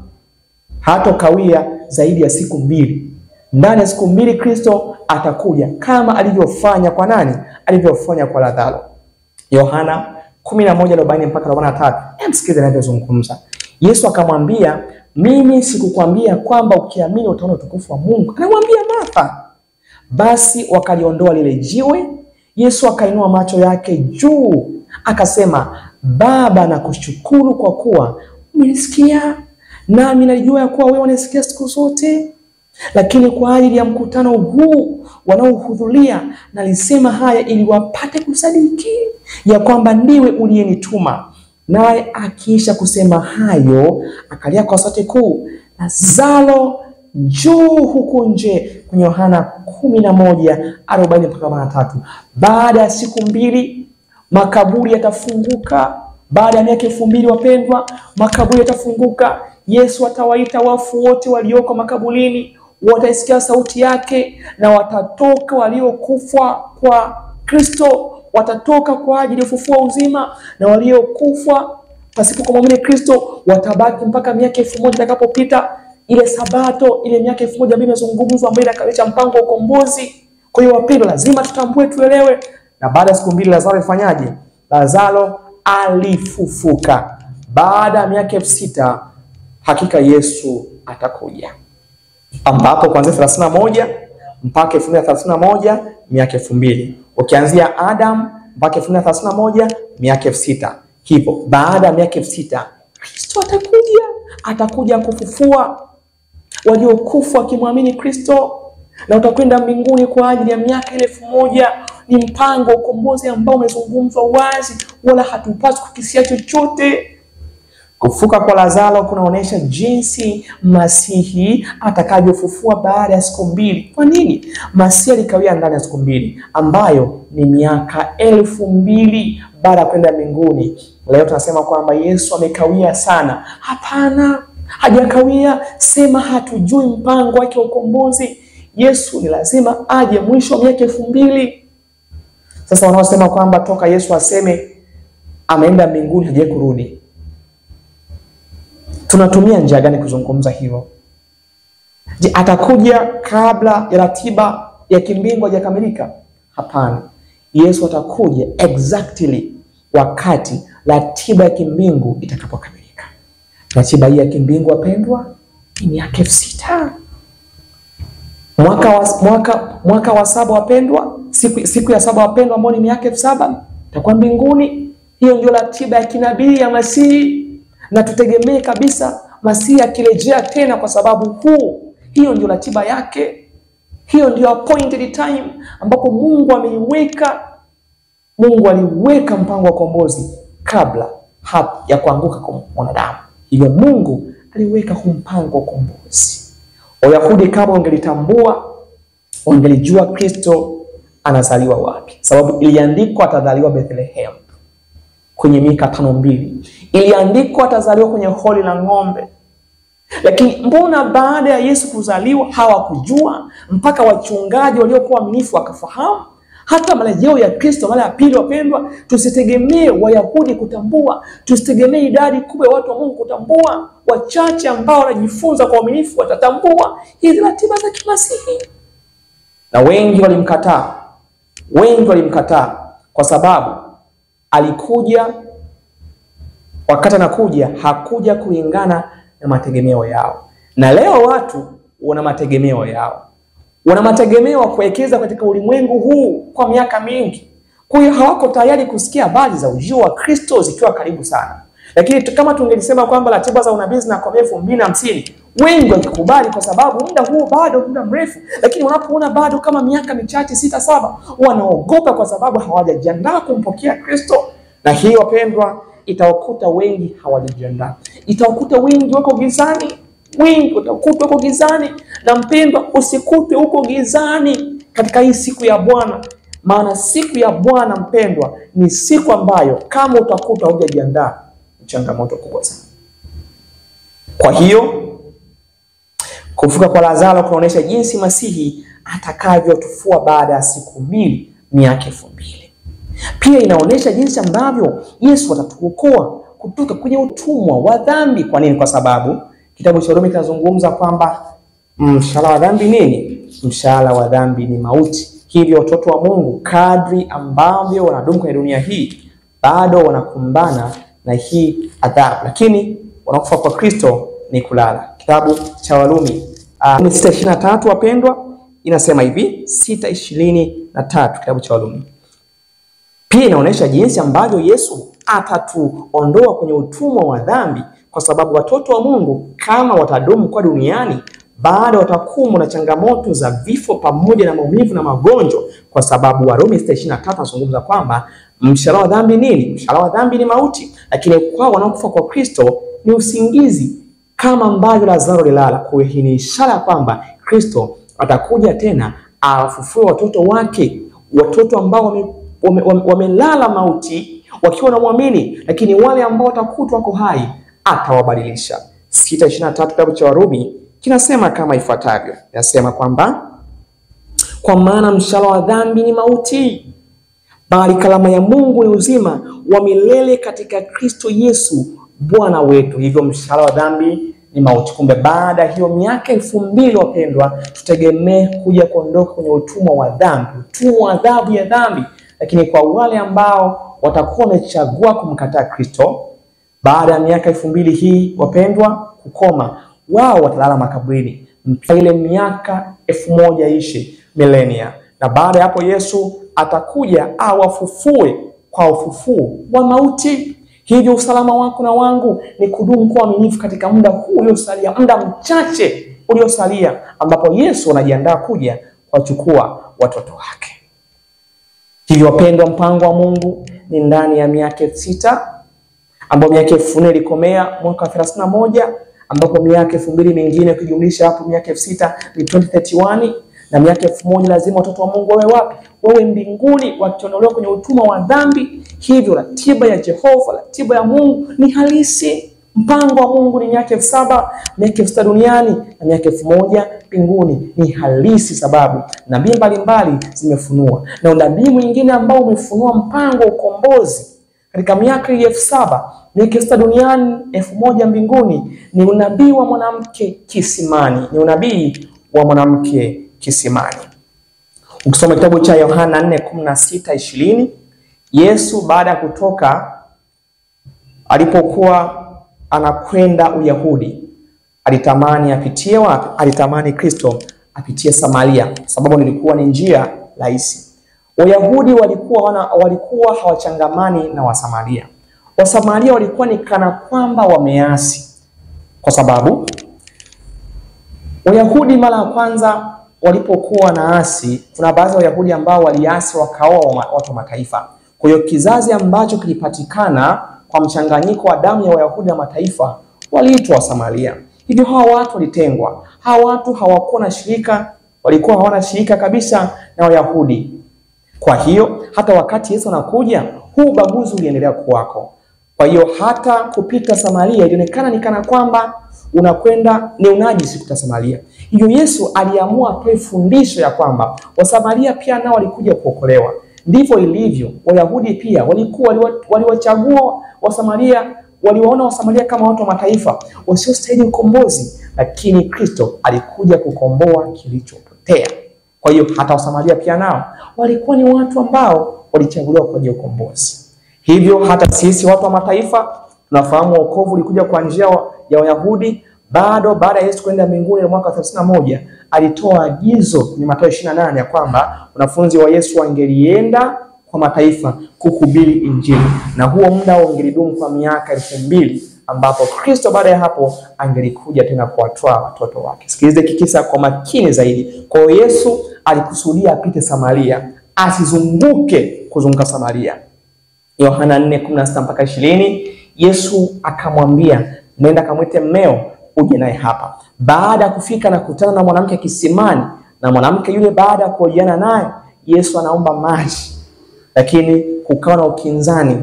[SPEAKER 1] hatokawia zaidi ya siku 2. Ndani ya siku 2 Kristo atakuja, kama alivyofanya kwa nani? Alivyofanya kwa Lazaro. Yohana 11:40 mpaka 43. Msikize anavyozungumza. Yesu akamwambia, mimi sikukwambia kwamba ukiamini utaona utukufu wa Mungu? Anamwambia Martha. Basi wakaliondoa lile jiwe. Yesu akainua macho yake juu akasema, Baba, nakushukuru kwa kuwa umenisikia, nami najua ya kuwa wewe unasikia siku zote. Lakini kwa ajili ya mkutano huu wanaohudhuria nalisema haya ili wapate kusadiki ya kwamba ndiwe uliyenituma. Naye akiisha kusema hayo akalia kwa sauti kuu, Lazaro, njoo huku nje. Kwenye Yohana 11:40 mpaka 43. Baada ya siku 2 makaburi yatafunguka. Baada ya miaka 2000, wapendwa, makaburi yatafunguka. Yesu atawaita wafu wote walioko makaburini, wataisikia sauti yake na watatoka. Waliokufa kwa Kristo watatoka kwa ajili ya ufufuo uzima, na waliokufa pasipo kumwamini Kristo watabaki mpaka miaka 1000 itakapopita. Ile sabato, ile miaka 1000 ambayo imezungumzwa, ambayo inakamilisha mpango wa ukombozi. Kwa hiyo wapendwa, lazima tutambue, tuelewe. Na baada ya siku 2 Lazaro alifanyaje? Lazaro alifufuka. Baada ya miaka 6000 hakika Yesu atakuja, ambapo kuanzia 31 mpaka 2031 miaka 2000. Ukianzia Adam mpaka 2031 miaka 6000. Hivyo baada ya miaka 6000 Kristo atakuja kufufua waliokufa wakimwamini Kristo, na utakwenda mbinguni kwa ajili ya miaka 1000. Ni mpango wa ukombozi ambao umezungumzwa wazi, wala hatupaswi kukisia chochote. Kufufuka kwa Lazaro kunaonesha jinsi Masihi atakavyofufua baada ya siku 2. Kwa nini? Masihi alikawia ndani ya siku 2, ambayo ni miaka 2000 baada ya kwenda mbinguni. Leo tunasema kwamba Yesu amekawia sana. Hapana, hajakawia. Sema hatujui mpango wake wa ukombozi. Yesu ni lazima aje mwisho wa miaka 2000. Sasa wanaosema kwamba toka Yesu aseme ameenda mbinguni hajawahi kurudi, tunatumia njia gani kuzungumza hivyo? Je, atakuja kabla ya ratiba ya kimbingu haijakamilika? Hapana. Yesu atakuja exactly wakati ratiba ya kimbingu itakapokamilika. Ratiba hii ya kimbingu, wapendwa, ni miaka 6000. Mwaka wa 7, wapendwa, siku ya 7, wapendwa, ambao ni miaka 7000 itakuwa mbinguni. Hiyo ndio ratiba ya kinabii ya Masihi, na tutegemee kabisa Masihi akirejea tena, kwa sababu hiyo ndio ratiba yake. Hiyo ndio appointed time ambapo Mungu ameiweka. Mungu aliweka mpango wa ukombozi kabla ya kuanguka kwa mwanadamu. Hivyo Mungu aliweka mpango wa ukombozi. Wayahudi kama wangelitambua, wangelijua Kristo anazaliwa wapi, sababu iliandikwa atazaliwa Bethlehem. Kwenye Mika 5:2 iliandikwa atazaliwa kwenye holi la ng'ombe. Lakini mbona baada ya Yesu kuzaliwa hawakujua? Mpaka wachungaji waliokuwa waaminifu wakafahamu. Hata marejeo ya Kristo mara ya pili, wapendwa, tusitegemee Wayahudi kutambua, tusitegemee idadi kubwa ya watu wa Mungu kutambua. Wachache ambao wanajifunza kwa uaminifu watatambua hizi ratiba za kimasihi. Na wengi walimkataa kwa sababu alikuja, wakati anakuja hakuja kulingana na mategemeo yao. Na leo watu wana mategemeo yao. Wana mategemeo kuwekeza katika ulimwengu huu kwa miaka mingi. Kwa hiyo hawako tayari kusikia habari za ujio wa Kristo zikiwa karibu sana. Lakini kama tungelisema kwamba ratiba za unabii zinakomea 2050, wengi wakikubali, kwa sababu muda huo bado muda mrefu. Lakini wanapoona bado kama miaka michache 6-7, wanaogopa kwa sababu hawajajiandaa kumpokea Kristo. Na hiyo, wapendwa, itawakuta wengi hawajajiandaa. Itawakuta wengi wako gizani. Wengi utakuta wako gizani, Na mpendwa, usikute huko gizani katika hii siku ya Bwana. Maana siku ya Bwana mpendwa ni siku ambayo kama utakuta hujajiandaa, changamoto kubwa sana. Kwa hiyo kufufuka kwa Lazaro kunaonyesha jinsi Masihi atakavyotufua baada ya siku 2, miaka 2000. Pia inaonyesha jinsi ambavyo Yesu atatuokoa kutoka kwenye utumwa wa dhambi. Kwa nini? Kwa sababu kitabu cha Warumi kinazungumza kwamba mshahara wa dhambi nini? Mshahara wa dhambi ni mauti. Hivyo watoto wa Mungu kadri ambavyo wanadumu kwenye dunia hii bado wanakumbana na hii adhabu, lakini wanakufa kwa Kristo ni kulala. Kitabu cha Warumi 6:23 wapendwa, inasema hivi, 6:23 kitabu cha Warumi. Pia inaonyesha jinsi ambavyo Yesu atatuondoa kwenye utumwa wa dhambi, kwa sababu watoto wa Mungu kama watadumu kwa duniani bado watakumbwa na changamoto za vifo pamoja na maumivu na magonjwa, kwa sababu Warumi 6:23 anazungumza kwamba mshahara wa dhambi nini? Mshahara wa dhambi ni mauti, lakini kwa wanaokufa kwa Kristo ni usingizi, kama ambavyo Lazaro lilala. Kwa hiyo ni ishara kwamba Kristo atakuja tena afufue watoto wake, watoto ambao wamelala mauti wakiwa na muamini, lakini wale ambao watakutwa wako hai atawabadilisha. 6:23 kitabu cha Warumi kinasema kama ifuatavyo. Inasema kwamba kwa maana mshahara wa dhambi ni mauti, bali karama ya Mungu ni uzima wa milele katika Kristo Yesu Bwana wetu. Hivyo mshahara wa dhambi ni mauti. Kumbe baada hiyo miaka 2000 wapendwa, tutegemee kuja kuondoka kwenye utumwa wa dhambi, utumwa wa adhabu ya dhambi. Lakini kwa wale ambao watakuwa wamechagua kumkataa Kristo, baada ya miaka 2000 hii wapendwa kukoma, wao watalala makaburini mpaka ile miaka 1000 ishe, milenia. Na baada ya hapo Yesu atakuja awafufue kwa ufufuo wa mauti. Hivyo usalama wako na wangu ni kudumu kwa uaminifu katika muda huu uliosalia, muda mchache uliosalia, ambapo Yesu anajiandaa kuja kuwachukua watoto wake. Hivyo wapendwa, mpango wa Mungu ni ndani ya miaka 6, ambapo miaka 1000 ilikomea mwaka 31, ambapo miaka 2000 mingine ukijumlisha hapo miaka 6 ni 2031, na miaka 1000 lazima watoto wa Mungu wawe wapi? Wawe mbinguni, wakiondolewa kwenye utumwa wa dhambi. Hivyo ratiba ya Jehova, ratiba ya Mungu ni halisi. Mpango wa Mungu ni miaka 7, miaka 6 duniani na miaka 1000 mbinguni. Ni halisi sababu nabii mbalimbali zimefunua, na unabii mwingine ambao umefunua mpango wa ukombozi katika miaka 7, miaka 6 duniani, 1000 mbinguni, ni unabii wa mwanamke kisimani. Ni unabii wa mwanamke kisimani. Ukisoma kitabu cha Yohana 4:16-20, Yesu baada ya kutoka, alipokuwa anakwenda Uyahudi, alitamani apitie wapi? Alitamani Kristo apitie Samaria, sababu nilikuwa ni njia rahisi. Wayahudi walikuwa hawachangamani na Wasamaria. Wasamaria walikuwa ni kana kwamba wameasi, kwa sababu Wayahudi mara ya kwanza walipokuwa na asi, kuna baadhi ya Wayahudi ambao waliasi wakaoa watu wa mataifa. Kwa hiyo kizazi ambacho kilipatikana kwa mchanganyiko wa damu ya Wayahudi na mataifa waliitwa Wasamaria. Hivyo hawa watu walitengwa. Hawa watu hawakuwa na shirika, walikuwa hawana shirika kabisa na Wayahudi. Kwa hiyo hata wakati Yesu anakuja, huu ubaguzi uliendelea kuwako. Kwa hiyo hata kupita Samaria ilionekana ni kana kwamba unakwenda ni unajisi kupita Samaria. Hivyo Yesu aliamua atoe fundisho ya kwamba Wasamaria pia nao walikuja kuokolewa. Ndivyo ilivyo. Wayahudi pia waliwachagua Wasamaria, waliwaona Wasamaria kama watu wa mataifa wasiostahili ukombozi, lakini Kristo alikuja kukomboa kilichopotea. Kwa hiyo hata Wasamaria pia nao walikuwa ni watu ambao walichaguliwa kwa ajili ya ukombozi. Hivyo hata sisi watu wa mataifa tunafahamu wokovu ulikuja kwa njia ya Wayahudi. Bado baada ya Yesu kwenda mbinguni mwaka 31, alitoa agizo kwenye Mathayo 28 ya kwamba wanafunzi wa Yesu wangelienda kwa mataifa kuhubiri Injili, na huo muda ungelidumu kwa miaka 2000, ambapo Kristo baada ya hapo angelikuja tena kuwatoa watoto wake. Sikilize kikisa kwa makini zaidi. Kwa hiyo Yesu alikusudia apite Samaria, asizunguke kuzunguka Samaria. Yohana 4:16-20, Yesu akamwambia, nenda kamwite mmeo uje naye hapa. Baada ya kufika na kukutana na mwanamke kisimani, na mwanamke yule baada ya kuojiana naye, Yesu anaomba maji. Lakini kukawa na ukinzani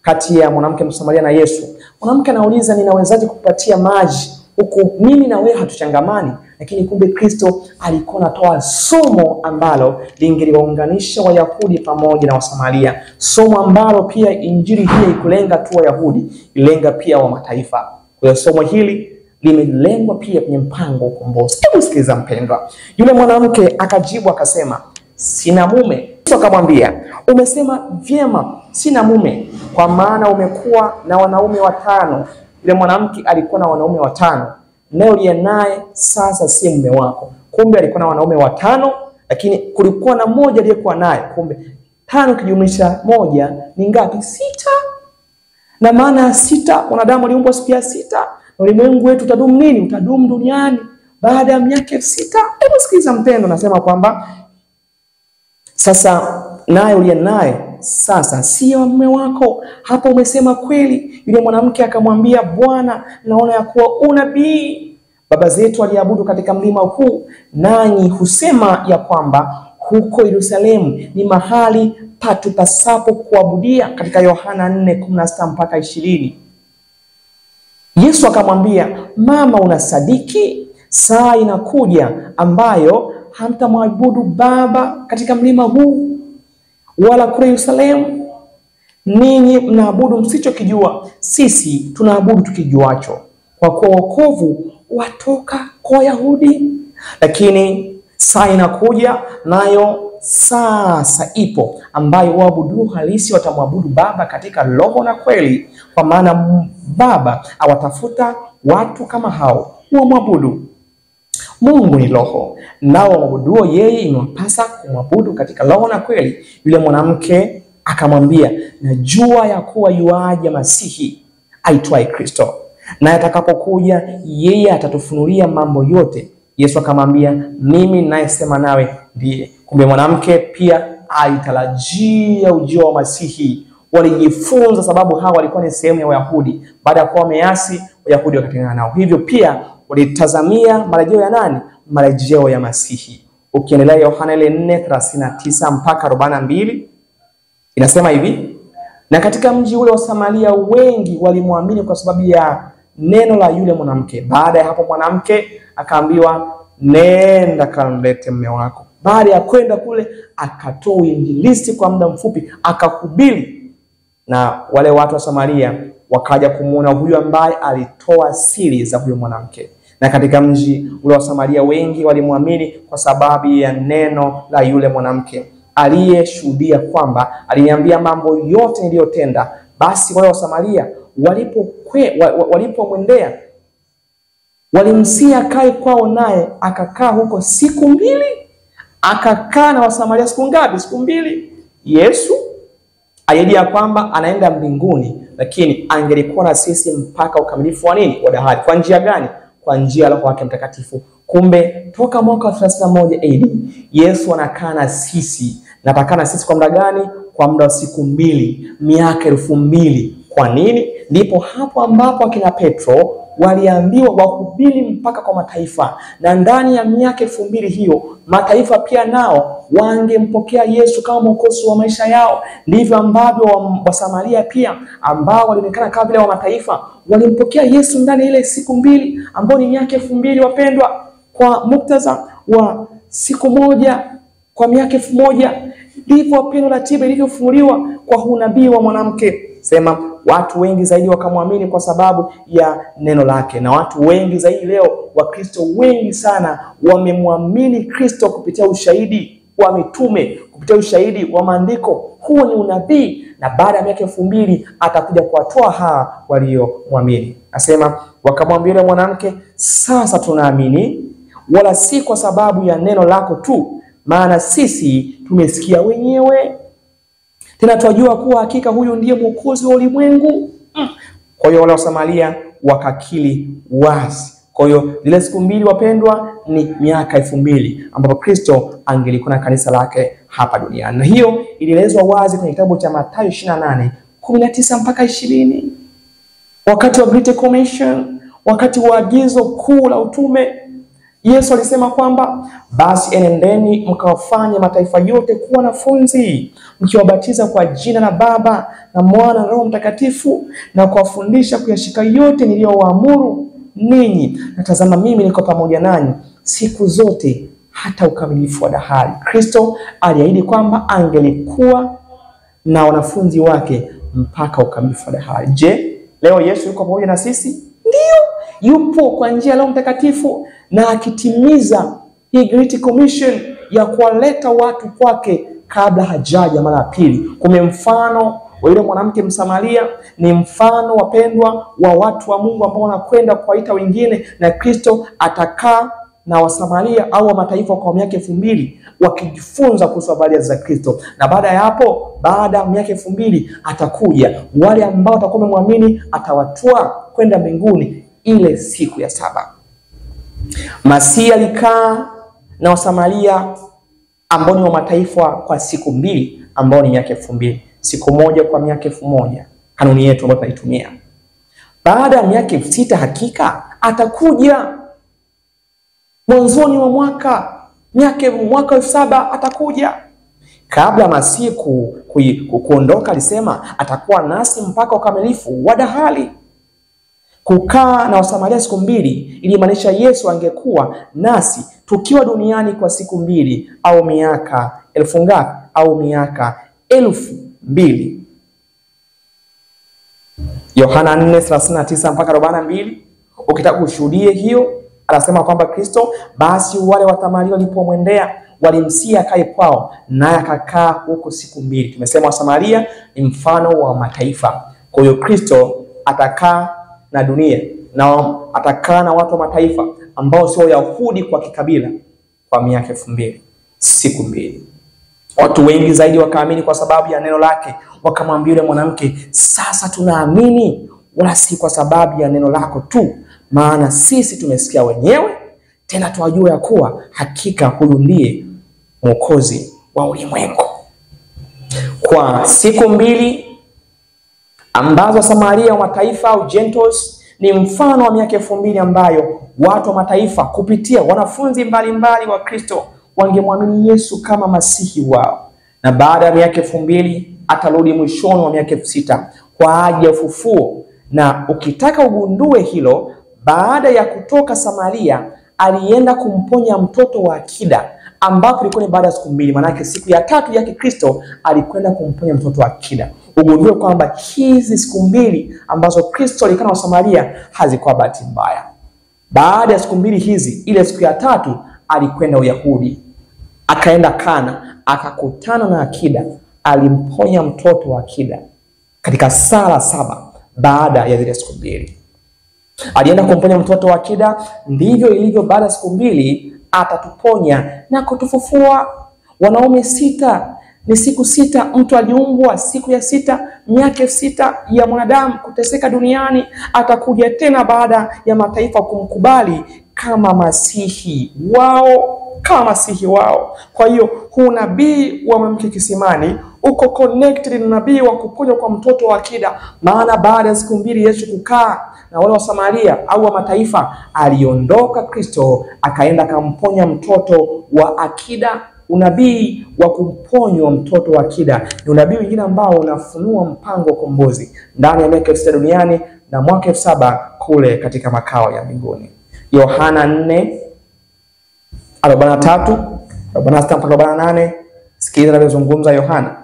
[SPEAKER 1] kati ya mwanamke Msamaria na Yesu. Mwanamke anauliza, ninawezaje kukupatia maji huku mimi na wewe hatuchangamani? Lakini kumbe Kristo alikuwa anatoa somo ambalo lingeliwaunganisha Wayahudi pamoja na Wasamaria. Somo ambalo pia injili hii ikulenga tu Wayahudi, ilenga pia wa mataifa. Kwa hiyo somo hili limelengwa pia kwenye mpango wa ukombozi. Hebu sikiliza mpendwa. Yule mwanamke akajibu akasema, sina mume. Yesu akamwambia, umesema vyema, sina mume, kwa maana umekuwa na wanaume 5. Yule mwanamke alikuwa na wanaume 5. Naye uliye naye sasa si mume wako. Kumbe alikuwa na wanaume 5, lakini kulikuwa na mmoja aliyekuwa naye. Kumbe 5 kijumlisha 1 ni ngapi? 6. Na maana ya 6, wanadamu waliumbwa siku ya 6. Na ulimwengu wetu utadumu nini? Utadumu duniani baada ya miaka 6. Hebu sikiza mpendo, nasema kwamba sasa naye uliye naye sasa si mume wako. Hapa umesema kweli. Yule mwanamke akamwambia, Bwana, naona ya kuwa unabii. Baba zetu waliabudu katika mlima huu, nanyi husema ya kwamba huko Yerusalemu ni mahali patupasapo kuabudia, katika Yohana 4:16 mpaka 20. Yesu akamwambia, mama, unasadiki? Saa inakuja ambayo hamtamwabudu Baba katika mlima huu wala kule Yerusalemu. Ninyi mnaabudu msichokijua, sisi tunaabudu tukijuacho, kwa kuwa wokovu watoka kwa Wayahudi. Lakini saa inakuja, nayo sasa ipo, ambayo waabudu halisi watamwabudu Baba katika roho na kweli, kwa maana Baba awatafuta watu kama hao wamwabudu. Mungu ni roho, nao waabuduo yeye imewapasa kumwabudu katika roho na kweli. Yule mwanamke akamwambia, najua ya kuwa yuaja Masihi aitwaye Kristo, na atakapokuja yeye atatufunulia mambo yote. Yesu akamwambia, mimi ninayesema nawe ndiye. Kumbe mwanamke pia alitarajia ujio wa Masihi. Walijifunza, sababu hawa walikuwa ni sehemu ya Wayahudi. Baada ya kuwa wameasi, Wayahudi wakatengana nao. Hivyo pia walitazamia marejeo ya nani? Marejeo ya Masihi. Ukiendelea Yohana 4:39 mpaka 42 inasema hivi, na katika mji ule wa Samaria wengi walimwamini kwa sababu ya neno la yule mwanamke. Baada ya hapo mwanamke akaambiwa, nenda kamlete mume wako. Baada ya kwenda kule, akatoa uinjilisti kwa muda mfupi, akahubiri, na wale watu wa Samaria wakaja kumuona huyu ambaye alitoa siri za huyo mwanamke. Na katika mji ule wa Samaria wengi walimwamini kwa sababu ya neno la yule mwanamke aliyeshuhudia kwamba aliniambia mambo yote niliyotenda. Basi wale wa Samaria walipomwendea walimsia akae kwao, naye akakaa huko siku 2. Akakaa na Wasamaria siku ngapi? Siku 2. Yesu aliahidi ya kwamba anaenda mbinguni, lakini angelikuwa na sisi mpaka ukamilifu wa nini? Wa dahari. Kwa njia gani? Kwa njia ya Roho wake Mtakatifu. Kumbe toka mwaka 31 AD Yesu anakaa na sisi. Na atakaa na sisi kwa muda gani? Kwa muda wa siku 2, miaka 2000. Kwa nini? Ndipo hapo ambapo akina Petro waliambiwa wahubiri mpaka kwa mataifa, na ndani ya miaka 2000 hiyo mataifa pia nao wangempokea Yesu kama mwokozi wa maisha yao. Ndivyo ambavyo wa Samaria pia ambao walionekana kama vile wa mataifa walimpokea Yesu ndani ile siku 2 ambao ni miaka 2000. Wapendwa, kwa muktadha wa siku moja kwa miaka 1000, ndivyo wapendwa ratiba ilivyofunuliwa kwa unabii wa mwanamke. Sema watu wengi zaidi wakamwamini kwa sababu ya neno lake. Na watu wengi zaidi leo, Wakristo wengi sana wamemwamini Kristo kupitia ushahidi wa mitume, kupitia ushahidi wa maandiko. Huo ni unabii, na baada ya miaka 2000 atakuja kuwatoa hawa waliomwamini. Nasema wakamwambia yule mwanamke, sasa tunaamini, wala si kwa sababu ya neno lako tu, maana sisi tumesikia wenyewe, tena tunajua kuwa hakika huyu ndiye mwokozi wa ulimwengu. Kwa hiyo wale wa Samaria wakakiri wazi. Kwa hiyo zile siku 2 wapendwa ni miaka 2000 ambapo Kristo angelikuwa na kanisa lake hapa duniani. Na hiyo ilielezwa wazi kwenye kitabu cha Mathayo 28:19 mpaka 20. Wakati wa Great Commission, wakati wa agizo kuu la utume, Yesu alisema kwamba basi enendeni mkawafanye mataifa yote kuwa wanafunzi, mkiwabatiza kwa jina la Baba na Mwana na Roho Mtakatifu, na kuwafundisha kuyashika yote niliyowaamuru ninyi, na tazama mimi niko pamoja nanyi siku zote hata ukamilifu wa dahari. Kristo aliahidi kwamba angelikuwa na wanafunzi wake mpaka ukamilifu wa dahari. Je, leo Yesu yuko pamoja na sisi? Ndio, yupo kwa njia ya Roho Mtakatifu, na akitimiza hii Great Commission ya kuwaleta watu kwake kabla hajaja mara ya pili. Kume mfano wa yule mwanamke Msamaria, ni mfano wapendwa wa watu wa Mungu ambao wanakwenda kuwaita wengine, na Kristo atakaa na Wasamaria au wa mataifa kwa miaka 2000 wakijifunza kuhusu habari za Kristo. Na baada ya hapo, baada ya miaka 2000 atakuja, wale ambao watakuwa wamemwamini atawatoa kwenda mbinguni ile siku ya 7. Masihi alikaa na Wasamaria ambao ni wa mataifa kwa siku 2 ambao ni miaka 2000, siku moja kwa miaka 1000, kanuni yetu ambayo tunaitumia. Baada ya miaka 6 hakika atakuja mwanzoni wa mwaka 7 atakuja. Kabla Masihi kuondoka alisema atakuwa nasi mpaka ukamilifu wa dahari. Kukaa na Wasamaria siku 2 ilimaanisha Yesu angekuwa nasi tukiwa duniani kwa siku 2 au miaka 1000 ngapi? Au miaka 2000. Yohana 4:39 mpaka 42. Ukitaka kushuhudie hiyo, anasema kwamba Kristo basi wale Wasamaria walipomwendea walimsihi akae kwao, naye akakaa huko siku 2. Tumesema Wasamaria ni mfano wa mataifa. Kwa hiyo Kristo atakaa na dunia, na atakaa na watu wa mataifa ambao sio Wayahudi kwa kikabila kwa miaka 2000, siku 2. Watu wengi zaidi wakaamini kwa sababu ya neno lake. Wakamwambia yule mwanamke, sasa tunaamini wala si kwa sababu ya neno lako tu, maana sisi tumesikia wenyewe, tena twajua ya kuwa hakika huyu ndiye Mwokozi wa ulimwengu. Kwa siku 2 ambazo Samaria wa mataifa au Gentiles ni mfano wa miaka 2000 ambayo watu wa mataifa kupitia wanafunzi mbalimbali wa Kristo wangemwamini Yesu kama Masihi wao. Na baada ya miaka 2000 atarudi mwishoni wa miaka 6000 kwa ajili ya ufufuo. Na ukitaka ugundue hilo, baada ya kutoka Samaria alienda kumponya mtoto wa akida, ambapo ilikuwa ni baada ya siku 2. Maana yake siku ya 3 yake Kristo alikwenda kumponya mtoto wa akida. Ugundue kwamba hizi siku 2 ambazo Kristo alikaa na Samaria hazikuwa bahati mbaya. Baada ya siku 2 hizi, ile siku ya 3 alikwenda Uyahudi, akaenda Kana, akakutana na akida, alimponya mtoto wa akida katika sala 7 baada ya zile siku 2. Alienda kumponya mtoto wa akida. Ndivyo ilivyo, baada ya siku 2 atatuponya na kutufufua. Wanaume 6 ni siku 6. Mtu aliumbwa siku ya 6, miaka 6 ya mwanadamu kuteseka duniani. Atakuja tena baada ya mataifa kumkubali kama Masihi wao, kama Masihi wao. Kwa hiyo huu nabii wa mwanamke kisimani uko connected na nabii wa kuponywa kwa mtoto wa akida. Maana baada ya siku 2 Yesu kukaa na wale wa Samaria au wa mataifa, aliondoka Kristo akaenda kamponya mtoto wa akida. Unabii wa kuponywa mtoto wa akida ni unabii mwingine ambao unafunua mpango wa ukombozi ndani ya miaka 6000 duniani na mwaka 7000 kule katika makao ya mbinguni. Yohana 4:43, 46 mpaka 48. Sikiliza anavyozungumza Yohana.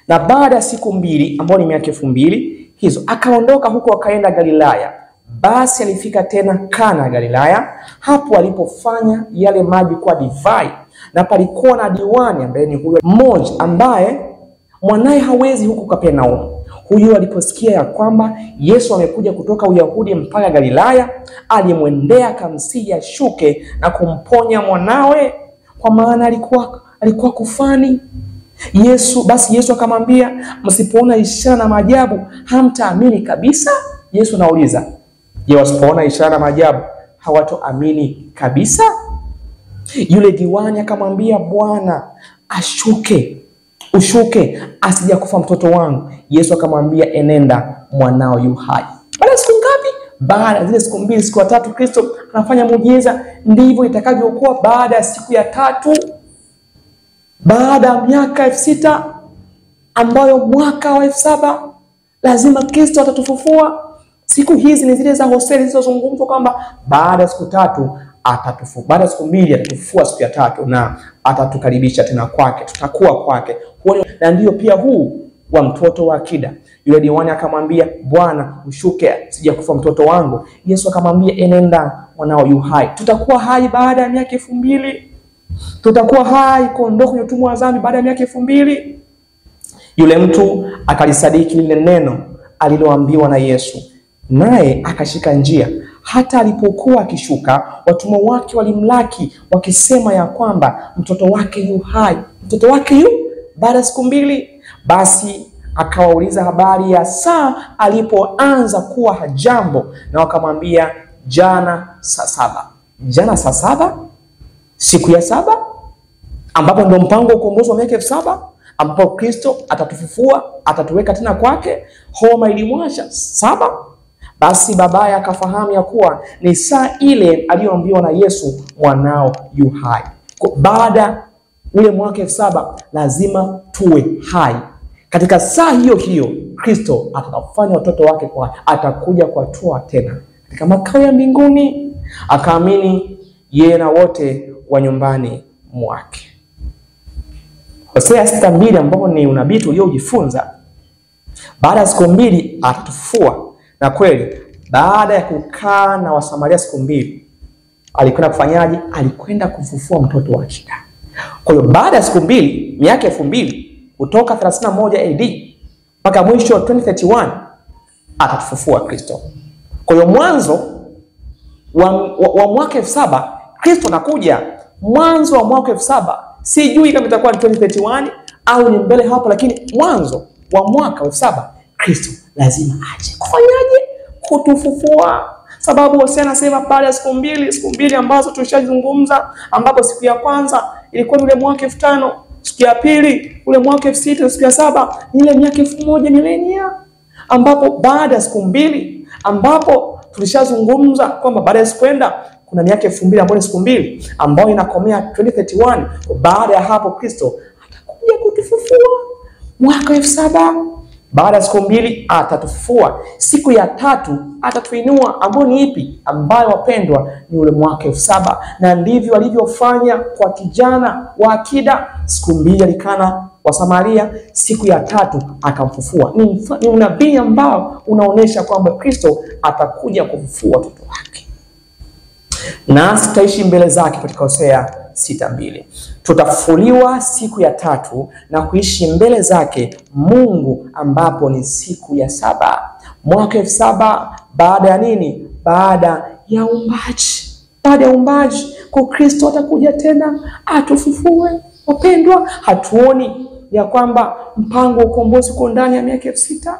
[SPEAKER 1] Na baada ya siku 2 ambao ni miaka 2000 hizo, akaondoka huko akaenda Galilaya. Basi alifika tena Kana Galilaya, hapo alipofanya yale maji kwa divai. Na palikuwa na diwani ambaye ni huyo mmoja ambaye mwanae hawezi huko Kapernaum. Huyu aliposikia ya kwamba Yesu amekuja kutoka Uyahudi mpaka Galilaya, alimwendea akamsihi ashuke na kumponya mwanawe, kwa maana alikuwa kufani. Basi Yesu akamwambia, msipoona ishara na maajabu hamtaamini kabisa. Yesu anauliza, je, wasipoona ishara na maajabu hawatoamini kabisa? Yule diwani akamwambia, Bwana, ushuke asija kufa mtoto wangu. Yesu akamwambia, enenda, mwanao yu hai. Baada ya siku ngapi? baada zile siku mbili, siku ya tatu Kristo anafanya muujiza. Ndivyo itakavyokuwa baada ya siku ya tatu, baada ya miaka 6000, ambayo mwaka wa 7000 lazima Kristo atatufufua. Siku hizi ni zile za Hosea zilizozungumzwa kwamba baada ya siku tatu atatufufua, baada ya siku mbili atatufufua siku ya tatu na atatukaribisha tena kwake, tutakuwa kwake. Na ndio pia huu wa mtoto wa akida. Yule diwani akamwambia, Bwana ushuke, sijakufa mtoto wangu. Yesu akamwambia, enenda, mwanao yu hai. Tutakuwa hai baada ya miaka 2000. Tutakuwa hai kuondoka kwenye utumwa wa dhambi baada ya miaka 2000. Yule mtu akalisadiki lile neno aliloambiwa na Yesu, naye akashika njia. Hata alipokuwa akishuka, watumwa wake walimlaki wakisema ya kwamba mtoto wake yu hai, mtoto wake yu baada ya siku 2. Basi akawauliza habari ya saa alipoanza kuwa hajambo, na wakamwambia, jana saa 7. Jana saa 7, siku ya 7, ambapo ndio mpango wa ukombozi wa miaka 7000, ambapo Kristo atatufufua, atatuweka tena kwake. Homa ilimwasha 7. Basi babaye akafahamu ya kuwa ni saa ile aliyoambiwa na Yesu, mwanao yu hai. Baada ule mwaka 7000 lazima tuwe hai. Katika saa hiyo hiyo Kristo atafanya watoto wake kwa, atakuja kuwatoa tena katika makao ya mbinguni. Akaamini yeye na wote wa nyumbani mwake. Hosea 6:2, ambapo ni unabii uliojifunza, baada ya siku 2 atatufufua. Na kweli baada ya kukaa na Wasamaria siku 2, alikwenda kufanyaje? Alikwenda kufufua mtoto wa akida. Kwa hiyo baada ya siku 2, miaka 2000, kutoka 31 AD mpaka mwisho wa 2031 atatufufua Kristo. Kwa hiyo mwanzo wa mwaka 7000 Kristo anakuja. Mwanzo wa mwaka 7000, sijui kama itakuwa 2031 au ni mbele hapo, lakini mwanzo wa mwaka 7000 Kristo lazima aje. Kufanyaje? Kutufufua. Sababu Hosea anasema baada ya siku 2, siku 2 ambazo tulishazungumza, ambapo siku ya kwanza ilikuwa ule mwaka 5000, siku ya pili ule mwaka 6000, siku ya 7 ile miaka 1000 milenia, ambapo baada ya siku 2, ambapo tulishazungumza kwamba baada ya kwenda kuna miaka 2000 ambayo ni siku 2 ambayo inakomea 2031. Baada ya hapo Kristo atakuja kutufufua mwaka 7000. Baada ya siku 2 atatufufua. Siku ya 3 atatuinua, ambayo ni ipi? Ambayo wapendwa ni ule mwaka 7000. Na ndivyo alivyofanya kwa kijana wa akida. Siku 2 alikana wa Samaria, siku ya 3 akamfufua. Ni unabii ambao unaonesha kwamba Kristo atakuja kufufua watoto wake. Na tutaishi mbele zake katika Hosea 6:2. Tutafufuliwa siku ya 3 na kuishi mbele zake Mungu, ambapo ni siku ya 7. Mwaka 7000 baada ya nini? Baada ya uumbaji. Baada ya uumbaji kwa Kristo atakuja tena atufufue. Wapendwa, hatuoni ya kwamba mpango wa ukombozi uko ndani ya miaka 6000?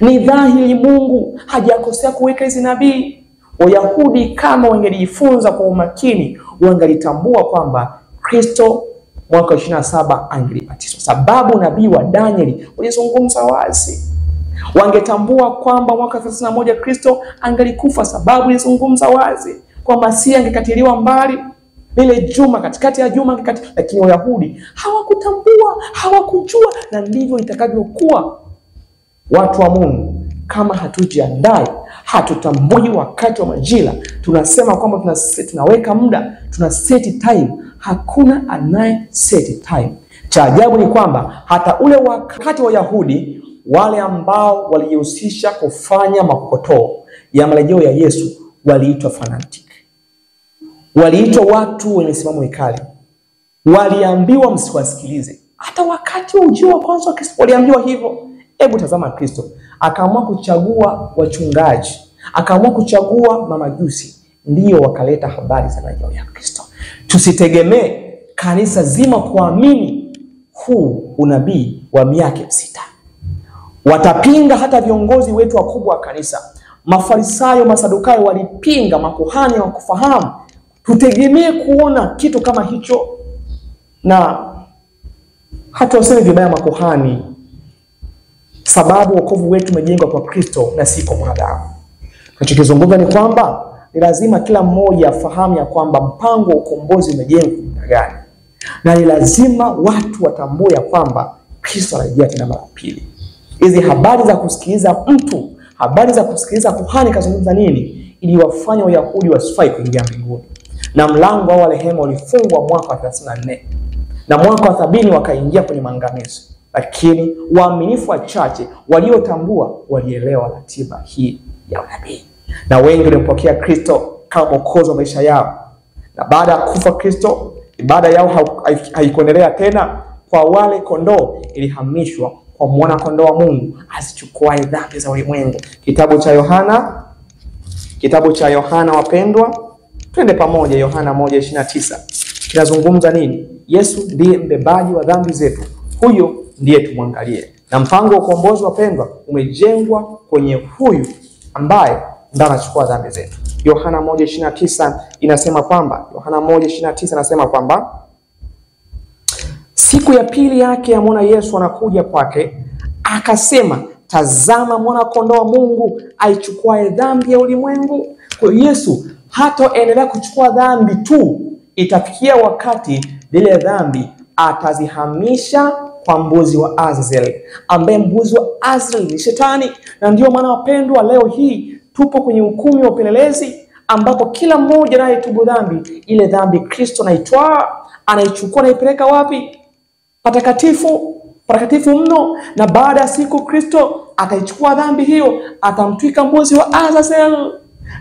[SPEAKER 1] Ni dhahiri Mungu hajakosea kuweka hizi nabii. Wayahudi kama wangelijifunza kwa umakini, wangalitambua kwamba Kristo mwaka 27 angelibatizwa. Sababu nabii wa Danieli ulizungumza wazi. Wangetambua kwamba mwaka 31 Kristo angelikufa, sababu ulizungumza wazi kwamba si angekatiliwa mbali lile juma, katikati ya juma angekatiliwa. Lakini Wayahudi hawakutambua, hawakujua. Na ndivyo itakavyokuwa watu wa Mungu kama hatujiandai, hatutambui wakati wa majira. Tunasema kwamba tunaweka muda, tuna set time. Hakuna anaye set time. Cha ajabu ni kwamba hata ule wakati wa Wayahudi, wale ambao walijihusisha kufanya makokotoo ya marejeo ya Yesu, waliitwa fanatic. Waliitwa watu wenye misimamo mikali. Waliambiwa msiwasikilize. Hata wakati wa ujio wa kwanza wa Kristo waliambiwa hivyo. Hebu tazama Kristo akaamua kuchagua wachungaji, akaamua kuchagua mamajusi, ndio wakaleta habari za marejeo ya Kristo. Tusitegemee kanisa zima kuamini huu unabii wa miaka 6000. Watapinga hata viongozi wetu wakubwa wa kanisa. Mafarisayo, Masadukayo walipinga, makuhani hawakufahamu. Tutegemee kuona kitu kama hicho. Na hata useme vibaya makuhani, sababu wokovu wetu umejengwa kwa Kristo na si kwa mwanadamu. Tunachokizungumza ni kwamba ni lazima kila mmoja afahamu ya kwamba mpango wa ukombozi umejengwa namna gani, na ni lazima watu watambue ya kwamba Kristo anarejea tena mara pili. Hizi habari za kusikiliza mtu, habari za kusikiliza kuhani kazungumza nini, ili wafanye Wayahudi wasifai kuingia mbinguni. Na mlango wa rehema ulifungwa mwaka wa 34. Na mwaka wa 70 wakaingia kwenye maangamizo. Lakini waaminifu wachache waliotambua walielewa ratiba hii ya unabii. Na wengi walimpokea Kristo kama mwokozi wa maisha yao. Na baada ya kufa Kristo, ibada yao haikuendelea tena kwa wale kondoo, ilihamishwa kwa mwana kondoo wa Mungu azichukuaye dhambi za ulimwengu. Kitabu cha Yohana wapendwa, twende pamoja. Yohana 1:29 kinazungumza nini? Yesu ndiye mbebaji wa dhambi zetu, huyo ndiye tumwangalie. Na mpango wa ukombozi wapendwa umejengwa kwenye huyu ambaye ndiye anachukua dhambi zetu. Yohana 1:29 inasema kwamba siku ya pili yake amwona Yesu anakuja kwake, akasema, tazama mwana kondoo wa Mungu aichukuaye dhambi ya ulimwengu. Kwa Yesu hataendelea kuchukua dhambi tu, itafikia wakati zile dhambi atazihamisha kwa mbuzi wa Azazel, ambaye mbuzi wa Azazel ni Shetani. Na ndio maana wapendwa, leo hii tupo kwenye hukumu ya upelelezi, ambapo kila mmoja anayetubu dhambi, ile dhambi Kristo anaitwaa, anaichukua na ipeleka wapi? Patakatifu mno. Na baada ya siku Kristo ataichukua dhambi hiyo, atamtwika mbuzi wa Azazel.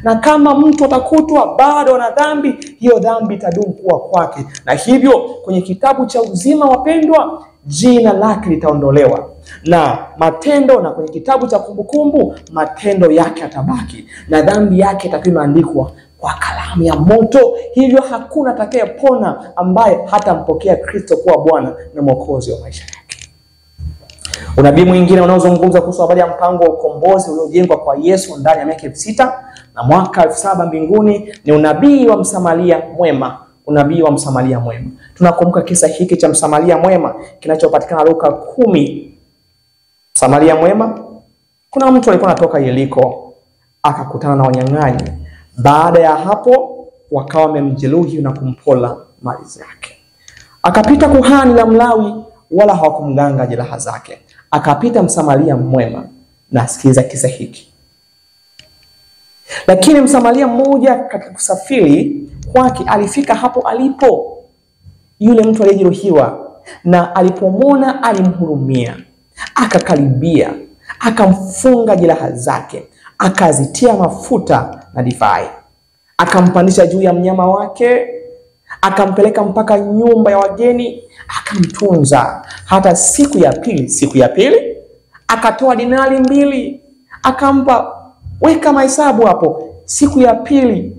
[SPEAKER 1] Na kama mtu atakutwa bado na dhambi, hiyo dhambi itadumu kuwa kwake. Na hivyo kwenye kitabu cha uzima wapendwa, jina lake litaondolewa na matendo, na kwenye kitabu cha kumbukumbu matendo yake yatabaki, na dhambi yake itaandikwa kwa kalamu ya moto. Hivyo hakuna atakayepona ambaye hatampokea Kristo kuwa Bwana na Mwokozi wa maisha yake. Unabii mwingine unaozungumza kuhusu habari ya mpango wa ukombozi uliojengwa kwa Yesu ndani ya miaka 6 na mwaka 7 mbinguni ni unabii wa Msamaria mwema. Unabii wa Msamaria mwema. Tunakumbuka kisa hiki cha Msamaria mwema kinachopatikana Luka 10. Msamaria mwema, kuna mtu alikuwa anatoka Yeriko, akakutana na wanyang'anyi. Baada ya hapo wakawa wamemjeruhi na kumpola mali zake. Akapita kuhani na Mlawi, wala hawakumganga jeraha zake. Akapita Msamaria mwema. Na sikiliza kisa hiki. Lakini Msamaria mmoja katika kusafiri kwake alifika hapo alipo yule mtu aliyejeruhiwa, na alipomwona alimhurumia, akakaribia, akamfunga jeraha zake, akazitia mafuta na divai, akampandisha juu ya mnyama wake, akampeleka mpaka nyumba ya wageni, akamtunza hata siku ya pili akatoa dinari 2 akampa. Weka mahesabu hapo. Siku ya pili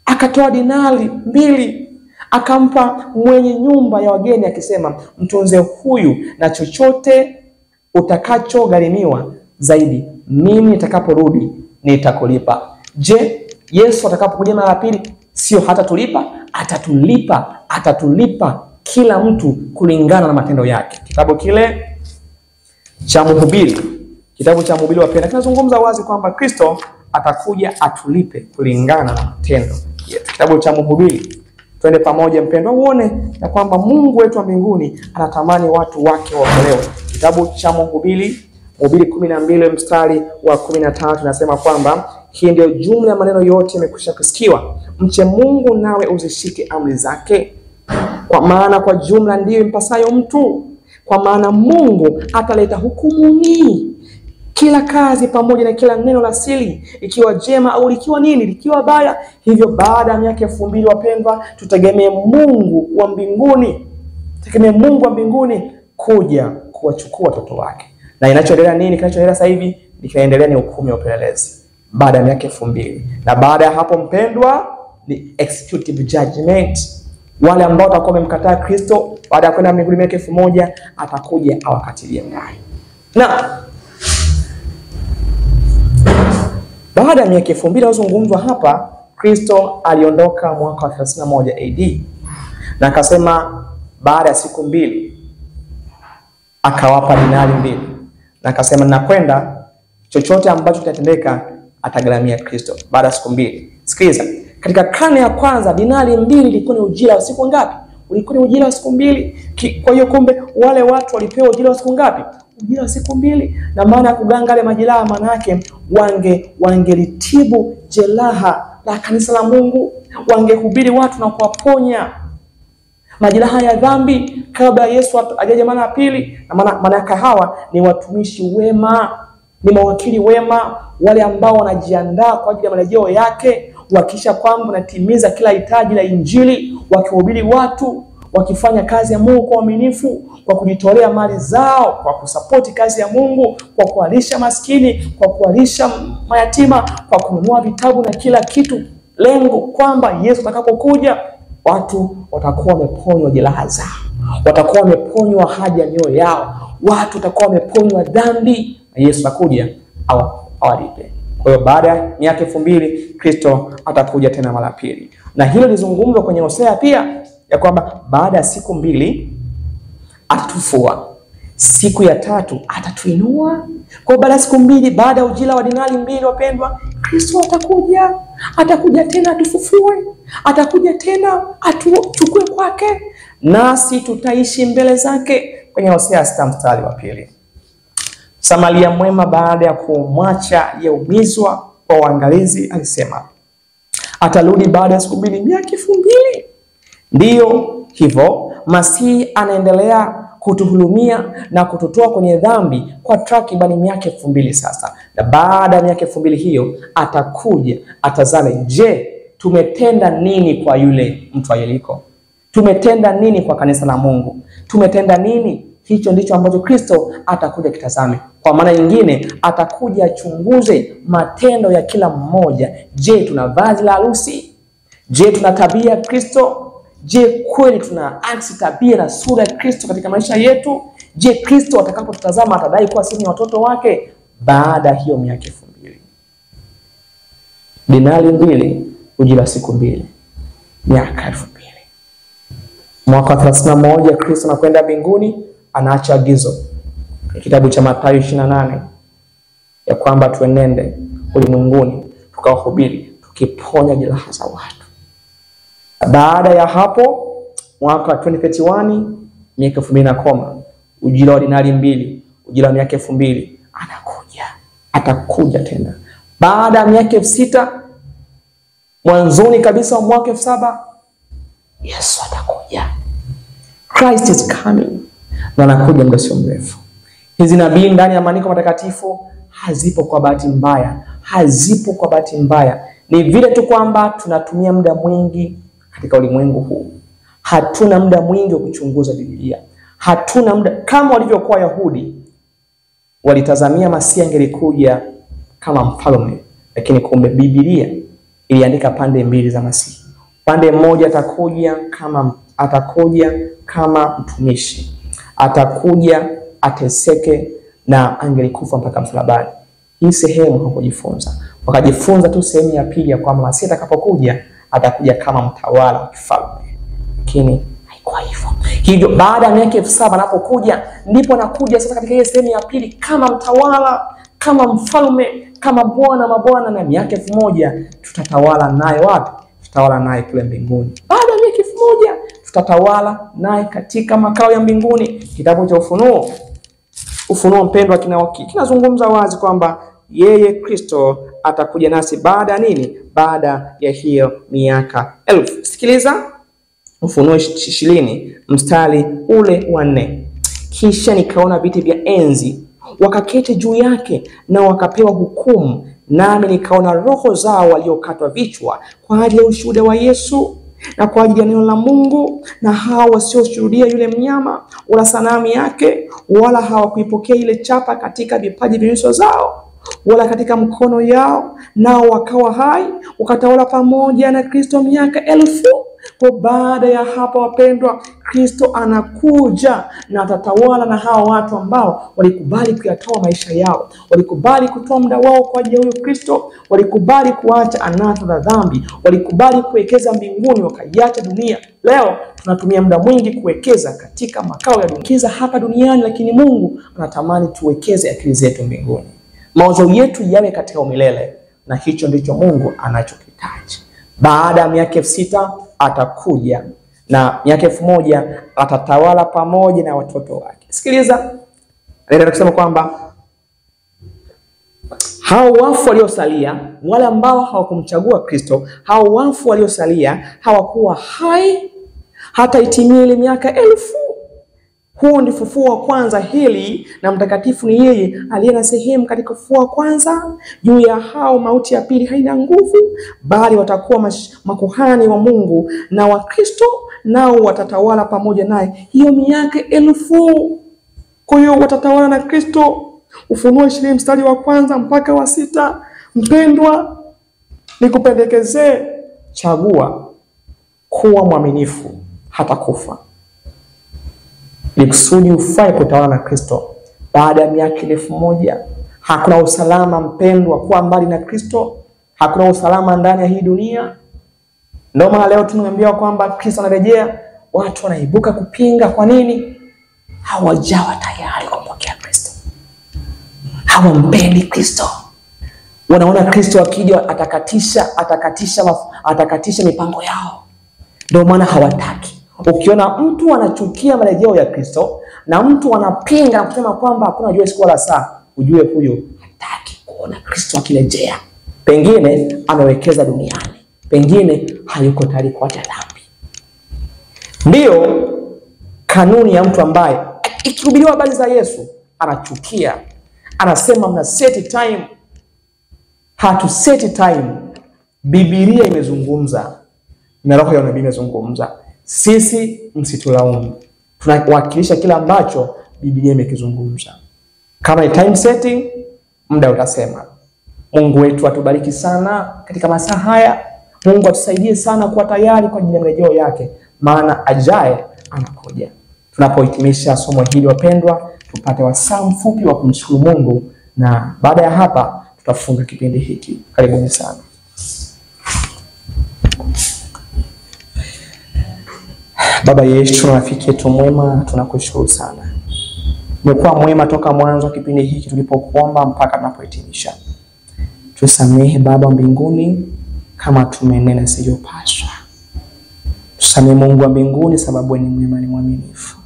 [SPEAKER 1] akatoa dinari 2 akampa mwenye nyumba ya wageni, akisema, mtunze huyu, na chochote utakachogharimiwa zaidi mimi nitakaporudi nitakulipa. Je, Yesu atakapokuja mara ya pili sio hatatulipa? Atatulipa kila mtu kulingana na matendo yake. Kitabu cha Mhubiri wapenda kinazungumza wazi kwamba Kristo atakuja atulipe kulingana na matendo yetu. Kitabu cha Mhubiri, twende pamoja mpendwa, uone na kwamba Mungu wetu wa mbinguni anatamani watu wake waokolewe. Kitabu cha Mhubiri 12 mstari wa 13 nasema kwamba hii ndio jumla ya maneno yote yamekwisha kusikiwa, mche Mungu nawe uzishike amri zake, kwa maana kwa jumla ndiyo impasayo mtu, kwa maana Mungu ataleta hukumuni kila kazi pamoja na kila neno la siri, ikiwa jema au likiwa nini, likiwa baya. Hivyo baada ya miaka 2000 wapendwa, tutegemee Mungu wa mbinguni kuja kuwachukua watoto wake. Na inachoendelea nini? Kinachoendelea sasa hivi ni hukumu ya upelelezi baada ya miaka 2000. Na baada ya hapo mpendwa ni executive judgment. Wale ambao watakuwa wamemkataa Kristo baada ya kwenda mbinguni miaka 1000 atakuja awakatilie mbali. Na baada ya miaka 2000 inazungumzwa hapa, Kristo aliondoka mwaka wa 31 AD. Na akasema baada ya siku 2 akawapa dinari 2. Na akasema nakwenda, chochote ambacho kitatendeka atagharamia Kristo baada ya siku 2. Sikiliza, katika karne ya kwanza dinari 2 ilikuwa ni ujira wa siku ngapi? Ulikuwa ni ujira wa siku 2. Kwa hiyo kumbe wale watu walipewa ujira wa siku ngapi? Ujira wa siku 2. Na maana ya kuganga yale majeraha, maana yake wangelitibu jeraha la kanisa la Mungu, wangehubiri watu na kuwaponya majeraha ya dhambi kabla Yesu ajaje mara ya pili. Na maana yake hawa ni watumishi wema, ni mawakili wema, wale ambao wanajiandaa kwa ajili ya marejeo yake, wakisha kwamba wanatimiza kila hitaji la Injili, wakihubiri watu, wakifanya kazi ya Mungu kwa uaminifu, kwa kujitolea mali zao, kwa kusapoti kazi ya Mungu, kwa kuwalisha maskini, kwa kuwalisha mayatima, kwa kununua vitabu na kila kitu. Lengo kwamba Yesu atakapokuja watu watakuwa wameponywa jeraha zao, watakuwa wameponywa haja ya mioyo yao, watu watakuwa wameponywa dhambi, na Yesu atakuja awalipe. Kwa hiyo baada ya miaka 2000 Kristo atakuja tena mara pili. Na hilo lizungumzwa kwenye Hosea pia, ya kwamba baada ya siku 2 atatufua, siku ya 3 atatuinua. Kwa baada ya siku 2, baada ya ujira wa dinari 2 wapendwa, Kristo atakuja tena atufufue, atakuja tena atuchukue kwake, nasi tutaishi mbele zake. Kwenye Hosea 6 mstari wa 2. Samaria mwema baada ya kumwacha yeumizwa kwa uangalizi alisema atarudi baada ya siku 2, miaka 2000. Ndiyo hivyo Masihi anaendelea kutuhurumia na kututoa kwenye dhambi kwa takribani miaka 2000 sasa. Na baada ya miaka 2000 hiyo atakuja atazame, je, tumetenda nini kwa yule mtu wa Yeriko? Tumetenda nini kwa kanisa la Mungu? Tumetenda nini? Hicho ndicho ambacho Kristo atakuja kitazame. Kwa maana nyingine atakuja achunguze matendo ya kila mmoja. Je, tuna vazi la harusi? Je, tuna tabia ya Kristo? Je, kweli tuna aksi tabia na sura ya Kristo katika maisha yetu? Je, Kristo atakapotutazama atadai kuwa sisi ni watoto wake? Baada hiyo miaka 2000. Dinari 2, ujira siku 2, miaka 2000. Mwaka 31 Kristo anakwenda mbinguni, anaacha agizo kitabu cha Mathayo 28 ya kwamba tuenende ulimwenguni tukawahubiri, tukiponya jeraha za watu. Baada ya hapo mwaka 2031, miaka 2000 ujira wa dinari 2, ujira wa miaka 2000 atakuja tena. Baada ya miaka 6000, mwanzoni kabisa wa mwaka 7000, Yesu atakuja. Christ is coming. Na anakuja muda sio mrefu. Hizi nabii ndani ya maandiko matakatifu hazipo kwa bahati mbaya, hazipo kwa bahati mbaya. Ni vile tu kwamba tunatumia muda mwingi katika ulimwengu huu. Hatuna muda mwingi wa kuchunguza Biblia. Hatuna muda kama walivyokuwa Yahudi. Walitazamia Masihi angelikuja kama mfalme, lakini kumbe Biblia iliandika pande mbili za Masihi. Pande moja atakuja kama mtumishi. Atakuja ateseke na angelikufa mpaka msalabani. Hii sehemu hawakujifunza. Wakajifunza tu sehemu ya pili ya kwamba Masihi atakapokuja atakuja kama mtawala wa kifalme. Lakini haikuwa hivyo. Hivyo baada ya miaka 7000 anapokuja, ndipo anakuja sasa katika ile sehemu ya pili kama mtawala, kama mfalme, kama bwana mabwana, na miaka 1000 tutatawala naye wapi? Tutatawala naye kule mbinguni. Baada ya miaka 1000 tutatawala naye katika makao ya mbinguni. Kitabu cha Ufunuo mpendwa kinazungumza wazi kwamba yeye Kristo atakuja nasi baada ya nini? Baada ya hiyo miaka 1000. Sikiliza Ufunuo 20 mstari ule wa 4. Kisha nikaona viti vya enzi, wakaketi juu yake, na wakapewa hukumu, nami nikaona roho zao waliokatwa vichwa kwa ajili ya ushuhuda wa Yesu na kwa ajili ya neno la Mungu, na hao wasioshuhudia yule mnyama wala sanamu yake, wala hawakuipokea ile chapa katika vipaji vya nyuso zao wala katika mkono yao, nao wakawa hai wakatawala pamoja na Kristo miaka 1000. Kwa baada ya hapa wapendwa, Kristo anakuja na atatawala na hao watu ambao walikubali kuyatoa maisha yao, walikubali kutoa muda wao kwa ajili ya huyo Kristo, walikubali kuacha anasa za dhambi, walikubali kuwekeza mbinguni wakaiacha dunia. Leo tunatumia muda mwingi kuwekeza katika makao ya dunia hapa duniani, lakini Mungu anatamani tuwekeze akili zetu mbinguni. Mawazo yetu yawe katika umilele. na hicho ndicho Mungu anachokitaji. Baada ya miaka 6,000 atakuja, na miaka 1,000 atatawala pamoja na watoto wake. Sikiliza, anaendelea kusema kwamba hao wafu waliosalia, wale ambao hawakumchagua Kristo, hao wafu waliosalia hawakuwa hai hata itimie ile miaka 1000. Huo ndi ufufuo wa kwanza. Hili na mtakatifu ni yeye aliye na sehemu katika ufufuo wa kwanza. Juu ya hao mauti ya pili haina nguvu, bali watakuwa makuhani wa Mungu na wa Kristo, nao watatawala pamoja naye hiyo miaka 1000. Kwa hiyo watatawala na Kristo. Ufunuo 20 mstari wa 1 mpaka wa 6. Mpendwa, nikupendekezee, chagua kuwa mwaminifu hata kufa, ni kusudi ufae kutawala na Kristo baada ya miaka 1000. Hakuna usalama mpendwa kuwa mbali na Kristo. Hakuna usalama ndani ya hii dunia. Ndio maana leo tunaambiwa kwamba Kristo anarejea. Watu wanaibuka kupinga. Kwa nini? Hawajawa tayari kumpokea Kristo. Hawampendi Kristo. Wanaona Kristo akija atakatisha mipango yao. Ndio maana hawataki. Ukiona mtu anachukia marejeo ya Kristo na mtu anapinga na kusema kwamba hakuna jua siku wala saa, ujue huyo hataki kuona Kristo akirejea. Pengine amewekeza duniani, pengine hayuko tayari kuacha dhambi. Ndio kanuni ya mtu ambaye ikihubiriwa habari za Yesu anachukia, anasema mna set time. Hatu set time. Biblia imezungumza na roho ya nabii imezungumza. Sisi msitulaumu. Tunawakilisha kila ambacho Biblia imekizungumza. Kama ni time setting, muda utasema. Mungu wetu atubariki sana katika masaa haya. Mungu atusaidie sana kuwa tayari kwa ajili ya marejeo yake, maana ajaye anakuja. Tunapohitimisha somo hili wapendwa, tupate wasaa mfupi wa kumshukuru Mungu, na baada ya hapa tutafunga kipindi hiki. Karibuni sana. Baba yetu na rafiki yetu mwema, tunakushukuru sana. Umekuwa mwema toka mwanzo kipindi hiki tulipokuomba mpaka tunapohitimisha. Tusamehe Baba mbinguni kama tumenena siyopaswa. Tusamehe Mungu wa mbinguni sababu ni mwema, ni mwaminifu.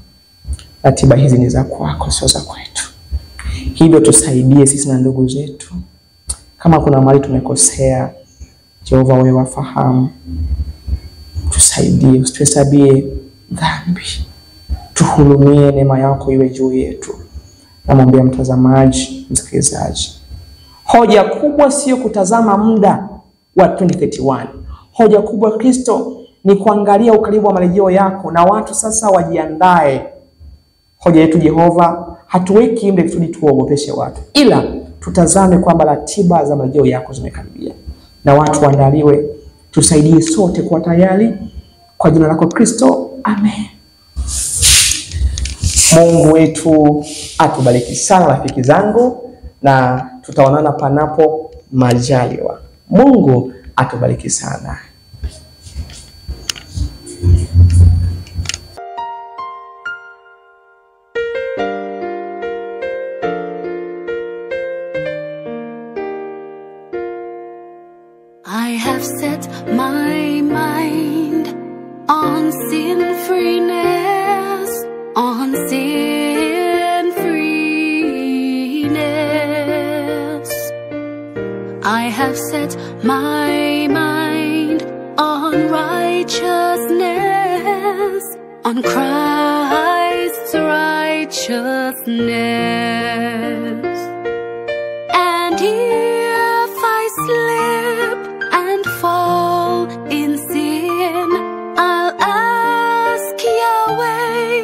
[SPEAKER 1] Ratiba hizi ni za kwako, sio za kwetu. Hivyo tusaidie sisi na ndugu zetu. Kama kuna mahali tumekosea, Jehova wewe wafahamu. Tusaidie, usituhesabie dhambi. Tuhurumie, neema yako iwe juu yetu. Namwambia mtazamaji, msikilizaji, hoja kubwa sio kutazama muda wa 2031. Hoja kubwa Kristo ni kuangalia ukaribu wa marejeo yako, na watu sasa wajiandae. Hoja yetu Jehova, hatuweki imbe kusudi tuogopeshe watu, ila tutazame kwamba ratiba za marejeo yako zimekaribia na watu waandaliwe. Tusaidie sote kuwa tayari kwa jina lako Kristo. Amen. Mungu wetu atubariki sana rafiki zangu, na tutaonana panapo majaliwa. Mungu atubariki sana.
[SPEAKER 2] I have set my mind on sin freeness, on sin freeness. I have set my mind on righteousness, on Christ's righteousness. And if I slip and fall in sin, I'll ask Yahweh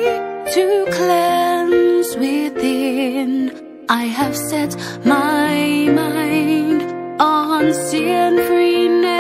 [SPEAKER 2] to cleanse within. I have set my mind on sin freeness.